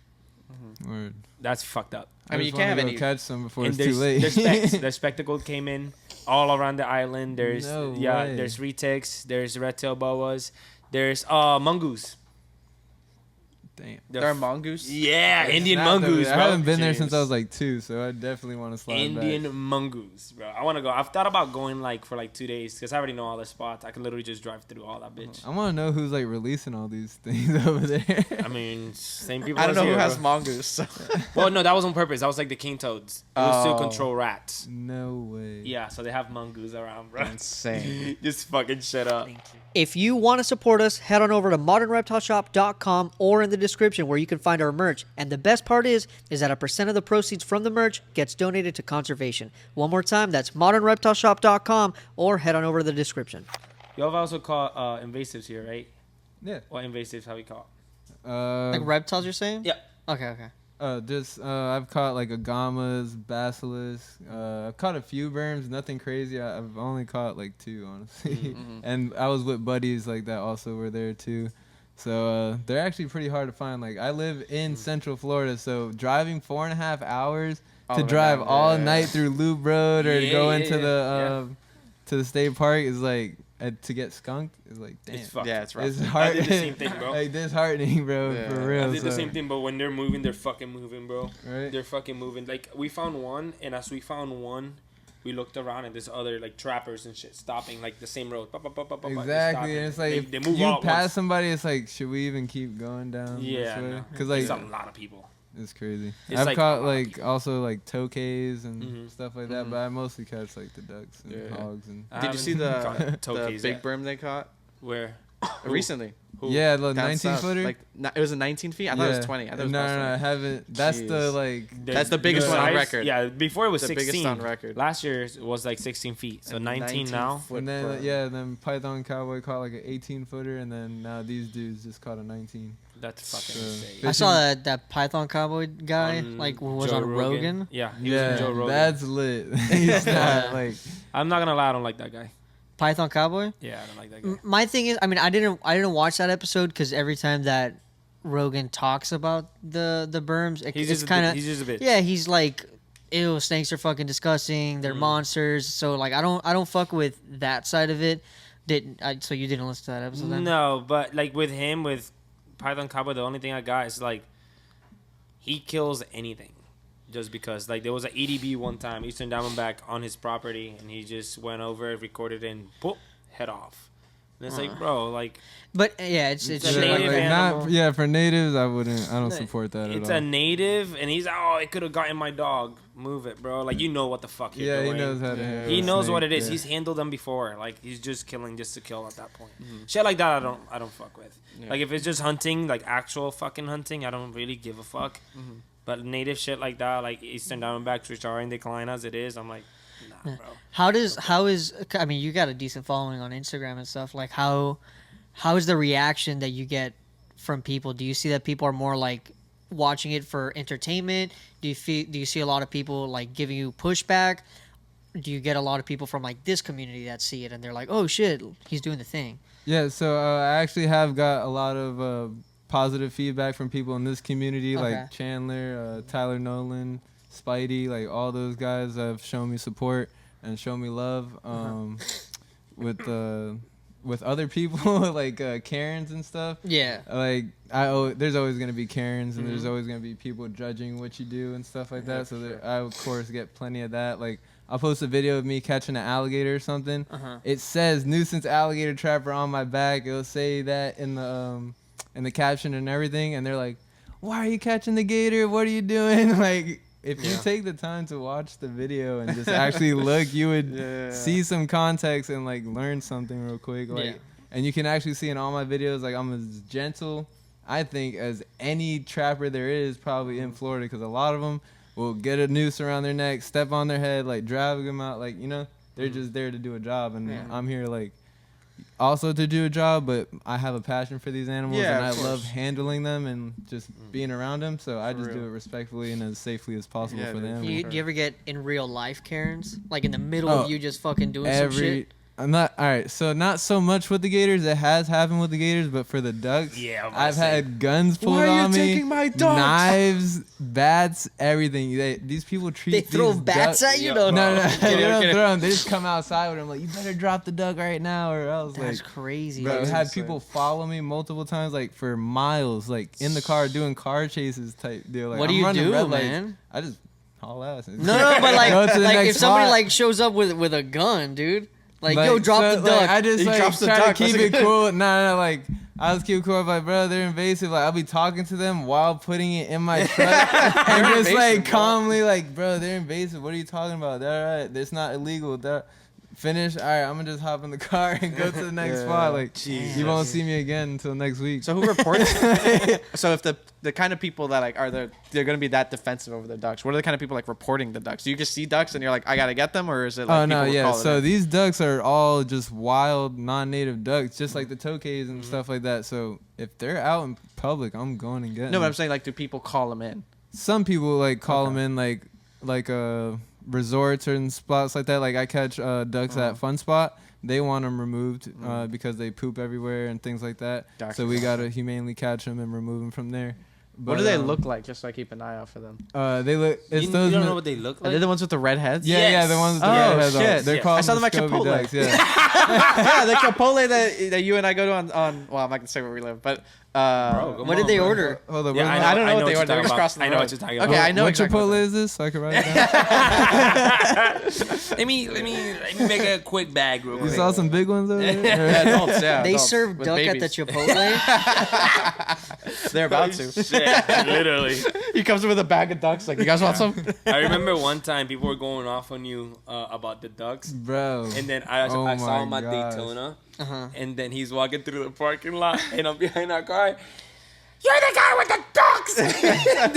Speaker 3: Word.
Speaker 1: That's fucked up.
Speaker 2: I mean, you
Speaker 3: just
Speaker 2: can't
Speaker 3: wanna
Speaker 2: have
Speaker 3: go
Speaker 2: any.
Speaker 3: catch some before
Speaker 1: And
Speaker 3: it's too late.
Speaker 1: there's spectacle came in all around the island. There's
Speaker 3: No way.
Speaker 1: there's retics, there's reptile boas, there's mongoose.
Speaker 3: Damn.
Speaker 2: There are mongoose.
Speaker 1: Yeah, Indian
Speaker 3: Not that
Speaker 1: mongoose,
Speaker 3: bad.
Speaker 1: bro.
Speaker 3: I haven't been there
Speaker 1: Jeez.
Speaker 3: since I was like 2, so I definitely want to slide
Speaker 1: Indian
Speaker 3: back.
Speaker 1: mongoose, bro. I want to go. I've thought about going like for like 2 days because I already know all the spots. I can literally just drive through all that bitch.
Speaker 3: I want to know who's like releasing all these things over there.
Speaker 1: I mean, same people.
Speaker 2: I don't
Speaker 1: as
Speaker 2: know
Speaker 1: here,
Speaker 2: who has
Speaker 1: bro.
Speaker 2: mongoose. So.
Speaker 1: Well, no, that was on purpose. That was like the king toads. It was to
Speaker 2: Oh.
Speaker 1: control rats.
Speaker 3: No way.
Speaker 1: Yeah, so they have mongoose around, bro.
Speaker 2: Insane.
Speaker 1: Just fucking shut up.
Speaker 4: If you want to support us, head on over to modernreptileshop.com or in the description where you can find our merch. And the best part is that a percent of the proceeds from the merch gets donated to conservation. One more time, that's modernreptileshop.com or head on over to the description.
Speaker 1: You have also caught invasives here, right?
Speaker 3: Yeah.
Speaker 1: What invasives have we caught?
Speaker 4: Like reptiles, you're saying?
Speaker 1: Yeah.
Speaker 4: Okay.
Speaker 3: I've caught like agamas, basilisks. I've caught a few worms, nothing crazy. I've only caught like 2, honestly. And I was with buddies like that also were there too. So they're actually pretty hard to find. Like I live in Central Florida, so driving 4.5 hours to drive all night through Loop Road or to go into to the state park is like to get skunked is like damn.
Speaker 1: It's fucked.
Speaker 2: Yeah, it's rough.
Speaker 3: It's
Speaker 1: I
Speaker 3: hard.
Speaker 1: did the same thing, bro.
Speaker 3: Like disheartening, bro.
Speaker 2: Yeah.
Speaker 3: For
Speaker 1: I
Speaker 3: real.
Speaker 1: did the
Speaker 3: so-
Speaker 1: same thing, but when they're moving, they're fucking moving, bro.
Speaker 3: Right.
Speaker 1: They're fucking moving. Like we found one, and as we found one, we looked around and there's other like trappers and shit stopping like the same road.
Speaker 3: Exactly, and it's like
Speaker 1: they
Speaker 3: if
Speaker 1: move
Speaker 3: you
Speaker 1: all at
Speaker 3: pass
Speaker 1: once.
Speaker 3: somebody, it's like, should we even keep going down?
Speaker 1: Yeah, no.
Speaker 3: Because like
Speaker 1: It's a lot of people.
Speaker 3: it's crazy.
Speaker 1: It's
Speaker 3: I've
Speaker 1: like
Speaker 3: caught
Speaker 1: a lot of
Speaker 3: like also like tokays and
Speaker 1: Mhm.
Speaker 3: stuff like that, but I mostly catch like the ducks and
Speaker 2: Yeah.
Speaker 3: hogs and
Speaker 1: I
Speaker 2: Did you see
Speaker 1: haven't caught
Speaker 2: the
Speaker 1: tokays
Speaker 2: big
Speaker 1: yet.
Speaker 2: berm they caught
Speaker 1: Where?
Speaker 2: recently?
Speaker 1: Who?
Speaker 3: yeah, the
Speaker 2: Down
Speaker 3: 19
Speaker 2: south.
Speaker 3: footer.
Speaker 2: Like it was a 19 feet. I thought it was 20. I thought it was
Speaker 3: no,
Speaker 2: plus
Speaker 3: I
Speaker 2: 20.
Speaker 3: haven't. That's the
Speaker 2: Jeez.
Speaker 3: like.
Speaker 2: That's the biggest one on
Speaker 1: size-
Speaker 2: record.
Speaker 1: Yeah, before it was
Speaker 2: The
Speaker 1: 16.
Speaker 2: biggest on record.
Speaker 1: Last year it was like 16 feet, so
Speaker 2: And
Speaker 1: 19 now.
Speaker 2: foot
Speaker 3: And then
Speaker 2: berm.
Speaker 3: then Python Cowboy caught like an 18 footer, and then now these dudes just caught a 19.
Speaker 1: That's fucking
Speaker 3: So-
Speaker 1: insane.
Speaker 4: I saw that Python Cowboy guy, like, was
Speaker 1: Joe
Speaker 4: on Rogan.
Speaker 1: Yeah, he was on Joe
Speaker 3: Yeah,
Speaker 1: Rogan.
Speaker 3: that's lit. He's not like.
Speaker 1: I'm not gonna lie, I don't like that guy.
Speaker 4: Python Cowboy?
Speaker 1: Yeah, I don't like that guy.
Speaker 4: My thing is, I mean, I didn't watch that episode because every time that Rogan talks about the berms, it's kind of
Speaker 1: he's just a bitch.
Speaker 4: yeah. He's like, ew, snakes are fucking disgusting. They're monsters. So like, I don't fuck with that side of it. So you didn't listen to that episode then?
Speaker 1: No, but like with him, with Python Cowboy, the only thing I got is like he kills anything. Just because, like, there was an EDB one time, Eastern Diamondback on his property, and he just went over, recorded, and boop, head off. And it's like, bro, like,
Speaker 4: But yeah, it's
Speaker 1: a
Speaker 4: shit
Speaker 1: native
Speaker 4: like that.
Speaker 1: animal.
Speaker 3: For natives, I don't
Speaker 1: No,
Speaker 3: support that at
Speaker 1: it's
Speaker 3: all.
Speaker 1: a native, and he's like, oh, it could have gotten my dog. Move it, bro. Like, you know what the fuck you're
Speaker 3: Yeah,
Speaker 1: doing.
Speaker 3: he knows how to handle
Speaker 1: He
Speaker 3: a
Speaker 1: knows what
Speaker 3: snake,
Speaker 1: it is.
Speaker 3: yeah.
Speaker 1: He's handled them before. Like, he's just killing just to kill at that point. Shit like that, I don't fuck with.
Speaker 2: Yeah.
Speaker 1: Like, if it's just hunting, like actual fucking hunting, I don't really give a fuck. But native shit like that, like Eastern Diamondbacks, which are in decline as it is, I'm like, nah, bro.
Speaker 4: How is? I mean, you got a decent following on Instagram and stuff. Like, how is the reaction that you get from people? Do you see that people are more like watching it for entertainment? Do you see a lot of people like giving you pushback? Do you get a lot of people from like this community that see it and they're like, oh shit, he's doing the thing?
Speaker 3: Yeah, so I actually have got a lot of positive feedback from people in this community,
Speaker 4: Okay.
Speaker 3: like Chandler, Tyler Nolan, Spidey, like all those guys have shown me support and shown me love. With other people, like Karens and stuff.
Speaker 4: Yeah.
Speaker 3: Like there's always gonna be Karens and there's always gonna be people judging what you do and stuff like that. So I of course get plenty of that. Like I'll post a video of me catching an alligator or something. It says nuisance alligator trapper on my back. It'll say that in the caption and everything, and they're like, "Why are you catching the gator? What are you doing?" Like if you take the time to watch the video and just actually look, you would see some context and like learn something real quick. Like, and you can actually see in all my videos, like I'm as gentle, I think, as any trapper there is probably in Florida, because a lot of them will get a noose around their neck, step on their head, like drag them out, like they're just there to do a job, and I'm here like also to do a job, but I have a passion for these animals,
Speaker 2: Yeah,
Speaker 3: and I
Speaker 2: of
Speaker 3: love
Speaker 2: course.
Speaker 3: handling them and just being around them. So I just do
Speaker 2: real.
Speaker 3: it respectfully and as safely as possible
Speaker 2: Yeah,
Speaker 3: for
Speaker 2: dude.
Speaker 3: them.
Speaker 4: Do you ever get in real life Karens? Like in the middle
Speaker 3: Oh,
Speaker 4: of you just fucking doing some shit?
Speaker 3: I'm not all right. So not so much with the gators. It has happened with the gators, but for the ducks,
Speaker 1: Yeah, I'm about
Speaker 3: I've
Speaker 1: to say.
Speaker 3: had guns pulled
Speaker 2: Why are you
Speaker 3: on me,
Speaker 2: taking my ducks?
Speaker 3: knives, bats, everything. These people treat
Speaker 4: They throw
Speaker 3: these
Speaker 4: bats
Speaker 3: ducks-
Speaker 4: at you?
Speaker 1: Yeah.
Speaker 4: No,
Speaker 3: No,
Speaker 4: no.
Speaker 3: they don't throw them. They just come outside with them like, you better drop the duck right now, or else
Speaker 4: That's
Speaker 3: like.
Speaker 4: crazy.
Speaker 3: Bro, I've
Speaker 4: dude.
Speaker 3: had
Speaker 2: insane.
Speaker 3: people follow me multiple times, like for miles, like in the car doing car chases type deal. Like,
Speaker 4: What do
Speaker 3: I'm
Speaker 4: you
Speaker 3: running
Speaker 4: do,
Speaker 3: red lights.
Speaker 4: man?
Speaker 3: I just haul ass.
Speaker 4: No, but like,
Speaker 3: Go to the
Speaker 4: like
Speaker 3: next
Speaker 4: if somebody
Speaker 3: spot.
Speaker 4: like shows up with a gun, dude, like yo, drop
Speaker 3: so,
Speaker 4: the duck.
Speaker 3: Like, I just
Speaker 2: He
Speaker 3: like
Speaker 2: drops the
Speaker 3: try
Speaker 2: duck.
Speaker 3: to keep
Speaker 2: That's
Speaker 3: it
Speaker 2: a-
Speaker 3: cool. No, like I was keep it cool. I'm like, bro, they're invasive. Like I'll be talking to them while putting it in my truck, and
Speaker 2: They're
Speaker 3: just
Speaker 2: invasive,
Speaker 3: like
Speaker 2: bro.
Speaker 3: calmly, like, bro, they're invasive. What are you talking about? They're all right. It's not illegal. They're finish. All right, I'm gonna just hop in the car and go to the next
Speaker 2: Yeah.
Speaker 3: spot. Like
Speaker 1: Jesus.
Speaker 3: you won't see me again until next week.
Speaker 2: So who reports? So if the kind of people that like they're going to be that defensive over their ducks, what are the kind of people like reporting the ducks? Do you just see ducks and you're like, I gotta get them, or is it like
Speaker 3: Oh
Speaker 2: people
Speaker 3: no,
Speaker 2: will
Speaker 3: yeah.
Speaker 2: call it
Speaker 3: So
Speaker 2: in?
Speaker 3: these ducks are all just wild, non-native ducks, just like the tokays and stuff like that. So if they're out in public, I'm going and getting
Speaker 2: No, but
Speaker 3: them.
Speaker 2: I'm saying like, do people call them in?
Speaker 3: Some people like call
Speaker 2: Okay.
Speaker 3: them in like resorts and spots like that. Like I catch ducks at Fun Spot. They want them removed because they poop everywhere and things like that.
Speaker 2: Gotcha.
Speaker 3: So we gotta humanely catch them and remove them from there.
Speaker 2: What do they look like? Just so I keep an eye out for them.
Speaker 3: They look. It's
Speaker 1: You
Speaker 3: those.
Speaker 1: don't know what they look
Speaker 2: Are
Speaker 1: like?
Speaker 2: they the ones with the red heads?
Speaker 3: Yeah,
Speaker 1: Yes.
Speaker 3: yeah, the ones with the
Speaker 2: Oh,
Speaker 3: red heads on.
Speaker 2: shit.
Speaker 3: They're
Speaker 1: Yes.
Speaker 3: called
Speaker 2: I saw them at
Speaker 3: Muscovy
Speaker 2: Chipotle.
Speaker 3: ducks. Yeah.
Speaker 2: Yeah, the Chipotle that you and I go to on well, I'm not gonna say where we live, but
Speaker 1: Bro, come
Speaker 4: What did
Speaker 1: on,
Speaker 4: they
Speaker 1: bro.
Speaker 4: order?
Speaker 3: Hold on.
Speaker 1: Yeah,
Speaker 3: what-
Speaker 2: I don't know what they
Speaker 1: you're
Speaker 2: were. They were
Speaker 1: talking
Speaker 2: just
Speaker 1: about.
Speaker 2: crossing the
Speaker 1: I know
Speaker 2: road.
Speaker 1: what you're talking
Speaker 2: Okay,
Speaker 1: about.
Speaker 2: I know
Speaker 3: what
Speaker 2: exactly
Speaker 3: Chipotle
Speaker 2: what
Speaker 3: is this? So I can write it down.
Speaker 1: let me make a quick bag real
Speaker 3: You
Speaker 1: quick.
Speaker 3: saw some big ones over
Speaker 2: Yeah,
Speaker 3: there?
Speaker 2: adults, yeah.
Speaker 4: They
Speaker 2: adults
Speaker 4: serve
Speaker 2: with
Speaker 4: duck
Speaker 2: babies.
Speaker 4: at the Chipotle.
Speaker 2: They're about to.
Speaker 1: Shit, literally.
Speaker 2: He comes in with a bag of ducks. Like, you guys want some?
Speaker 1: I remember one time people were going off on you about the ducks,
Speaker 3: Bro.
Speaker 1: and then I
Speaker 3: Oh
Speaker 1: saw
Speaker 3: my
Speaker 1: him at
Speaker 3: gosh.
Speaker 1: Daytona,
Speaker 4: Uh-huh.
Speaker 1: and then he's walking through the parking lot, and I'm behind our car. You're the guy with the ducks.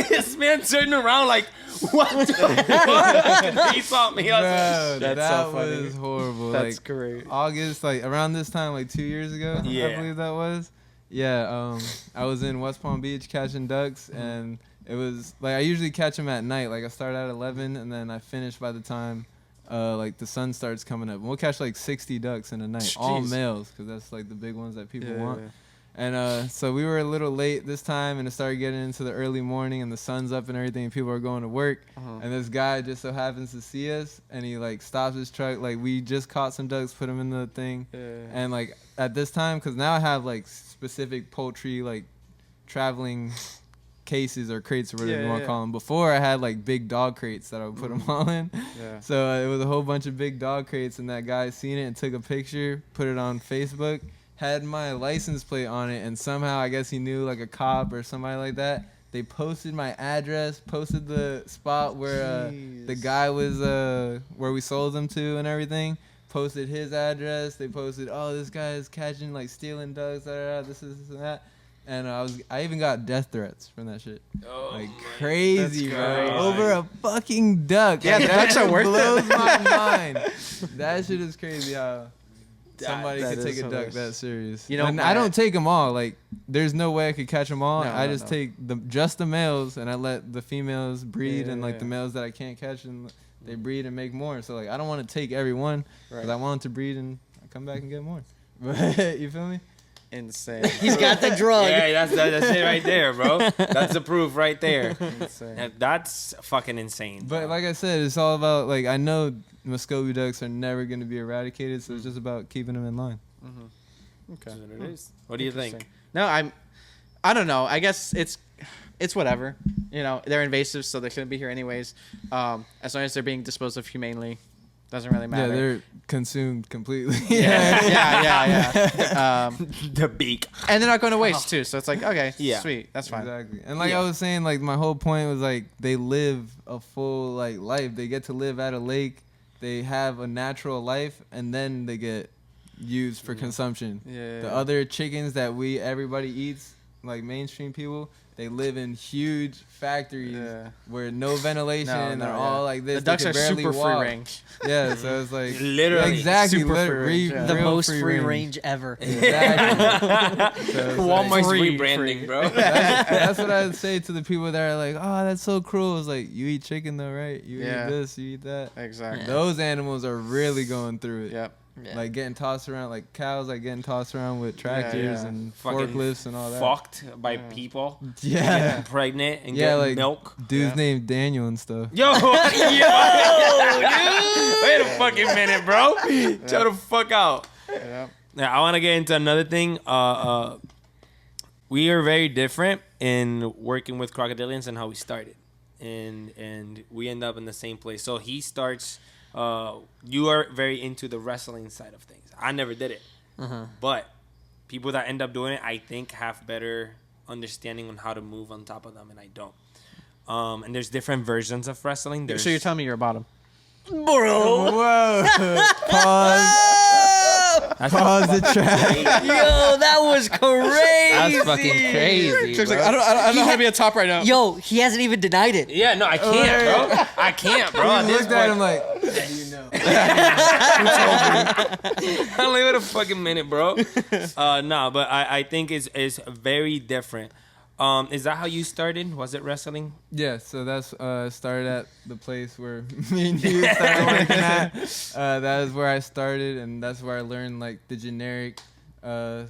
Speaker 1: This man turned around like, what the fuck? He saw me. I was like,
Speaker 3: Bro,
Speaker 2: That's
Speaker 3: that
Speaker 2: so funny.
Speaker 3: was horrible.
Speaker 2: That's
Speaker 3: like
Speaker 2: great.
Speaker 3: August, like around this time, like 2 years ago, I
Speaker 1: Yeah.
Speaker 3: believe that was. Yeah, I was in West Palm Beach catching ducks, and it was like I usually catch them at night. Like I start at 11, and then I finish by the time like the sun starts coming up. And we'll catch like 60 ducks in a night, all
Speaker 2: Jeez.
Speaker 3: males, because that's like the big ones that people want.
Speaker 2: Yeah.
Speaker 3: And so we were a little late this time, and it started getting into the early morning, and the sun's up and everything, and people are going to work. And this guy just so happens to see us, and he like stops his truck. Like we just caught some ducks, put them in the thing, and like at this time, because now I have like specific poultry like traveling cases or crates or whatever
Speaker 2: Yeah,
Speaker 3: you want to
Speaker 2: yeah.
Speaker 3: call them. Before I had like big dog crates that I would put them all in.
Speaker 2: Yeah.
Speaker 3: So it was a whole bunch of big dog crates, and that guy seen it and took a picture, put it on Facebook, had my license plate on it, and somehow I guess he knew like a cop or somebody like that. They posted my address, posted the spot where the guy was, where we sold them to and everything. Posted his address. They posted, oh, this guy is catching like stealing ducks, this and that. And I even got death threats from that shit.
Speaker 1: oh,
Speaker 3: Like
Speaker 1: man.
Speaker 3: crazy,
Speaker 2: That's
Speaker 3: bro.
Speaker 2: crazy.
Speaker 3: Over a fucking duck.
Speaker 2: Yeah,
Speaker 3: Like,
Speaker 2: the
Speaker 3: that
Speaker 2: ducks are
Speaker 3: shit
Speaker 2: worth it.
Speaker 3: blows my mind. That shit is crazy how somebody
Speaker 2: that
Speaker 3: could take
Speaker 2: is
Speaker 3: a duck
Speaker 2: hilarious.
Speaker 3: that serious.
Speaker 2: You know,
Speaker 3: and
Speaker 2: my-
Speaker 3: I don't take them all. Like, there's no way I could catch them all.
Speaker 2: No,
Speaker 3: I
Speaker 2: no,
Speaker 3: just
Speaker 2: no.
Speaker 3: take just the males, and I let the females breed,
Speaker 2: Yeah,
Speaker 3: and like
Speaker 2: yeah.
Speaker 3: the males that I can't catch, and they breed and make more. So like, I don't want to take every one, because I want them to breed and come back and get more. But you feel me?
Speaker 2: Insane.
Speaker 4: He's got the drug.
Speaker 1: Yeah, that's it right there, bro. That's the proof right there.
Speaker 2: Insane.
Speaker 1: That's fucking insane.
Speaker 3: But
Speaker 1: bro.
Speaker 3: like I said, it's all about like I know Muscovy ducks are never going to be eradicated, so
Speaker 2: Mm.
Speaker 3: it's just about keeping them in line.
Speaker 2: Okay.
Speaker 1: That's what it is. What do you think?
Speaker 2: Interesting. No, I don't know. I guess it's whatever. You know, they're invasive, so they shouldn't be here anyways. As long as they're being disposed of humanely, doesn't really matter.
Speaker 3: Yeah, they're consumed completely.
Speaker 2: yeah.
Speaker 1: The beak.
Speaker 2: And they're not going to waste too, so it's like, okay,
Speaker 1: Yeah.
Speaker 2: sweet, that's fine.
Speaker 3: Exactly. And like
Speaker 1: Yeah.
Speaker 3: I was saying, like my whole point was like they live a full like life. They get to live at a lake. They have a natural life, and then they get used for consumption.
Speaker 2: Yeah.
Speaker 3: The other chickens that everybody eats, like mainstream people, they live in huge factories
Speaker 2: Yeah.
Speaker 3: where no ventilation. They're
Speaker 2: yeah.
Speaker 3: all like this.
Speaker 2: The ducks
Speaker 3: they
Speaker 2: are
Speaker 3: could barely
Speaker 2: super
Speaker 3: walk.
Speaker 2: free range.
Speaker 3: Yeah, so it's like
Speaker 1: Literally.
Speaker 3: exactly
Speaker 2: Super free range, yeah.
Speaker 4: The
Speaker 3: real
Speaker 4: most free range ever.
Speaker 3: Exactly. So it's
Speaker 1: Walmart's
Speaker 2: Free,
Speaker 1: rebranding,
Speaker 2: free.
Speaker 1: bro.
Speaker 3: that's what I would say to the people that are like, oh, that's so cruel. It's like, you eat chicken though, right? You
Speaker 2: Yeah.
Speaker 3: eat this, you eat that.
Speaker 2: Exactly.
Speaker 3: Those animals are really going through it.
Speaker 2: Yep.
Speaker 4: Yeah.
Speaker 3: Like getting tossed around, like cows, like getting tossed around with tractors
Speaker 2: yeah.
Speaker 3: and
Speaker 1: Fucking
Speaker 3: forklifts and all that.
Speaker 1: Fucked by people.
Speaker 3: Yeah.
Speaker 1: Getting pregnant and
Speaker 3: Yeah,
Speaker 1: getting
Speaker 3: like
Speaker 1: milk.
Speaker 3: dudes
Speaker 2: Yeah.
Speaker 3: named Daniel and stuff.
Speaker 1: Yo, dude. Wait a fucking minute, bro. Chill the fuck out.
Speaker 2: Yep.
Speaker 1: Now, I want to get into another thing. We are very different in working with crocodilians and how we started. And we end up in the same place. So he starts... you are very into the wrestling side of things. I never did it. But people that end up doing it, I think, have better understanding on how to move on top of them, and I don't. And there's different versions of wrestling.
Speaker 2: So you're telling me you're a bottom?
Speaker 4: Bro.
Speaker 3: Whoa. Pause the track.
Speaker 4: Yo, that was crazy.
Speaker 5: That's fucking crazy.
Speaker 2: Chuck's like,
Speaker 5: bro.
Speaker 2: I don't know how to be a top right now.
Speaker 4: Yo, he hasn't even denied it.
Speaker 1: Yeah, no, I can't, bro. I can't, bro. At
Speaker 3: He
Speaker 1: this
Speaker 3: looked at him
Speaker 1: point,
Speaker 3: like, how do you know?
Speaker 1: only wait a fucking minute, bro. No, but I think it's very different. Is that how you started? Was it wrestling?
Speaker 3: Yeah, so that's started at the place where me and you started working at. That is where I started, and that's where I learned like the generic
Speaker 1: white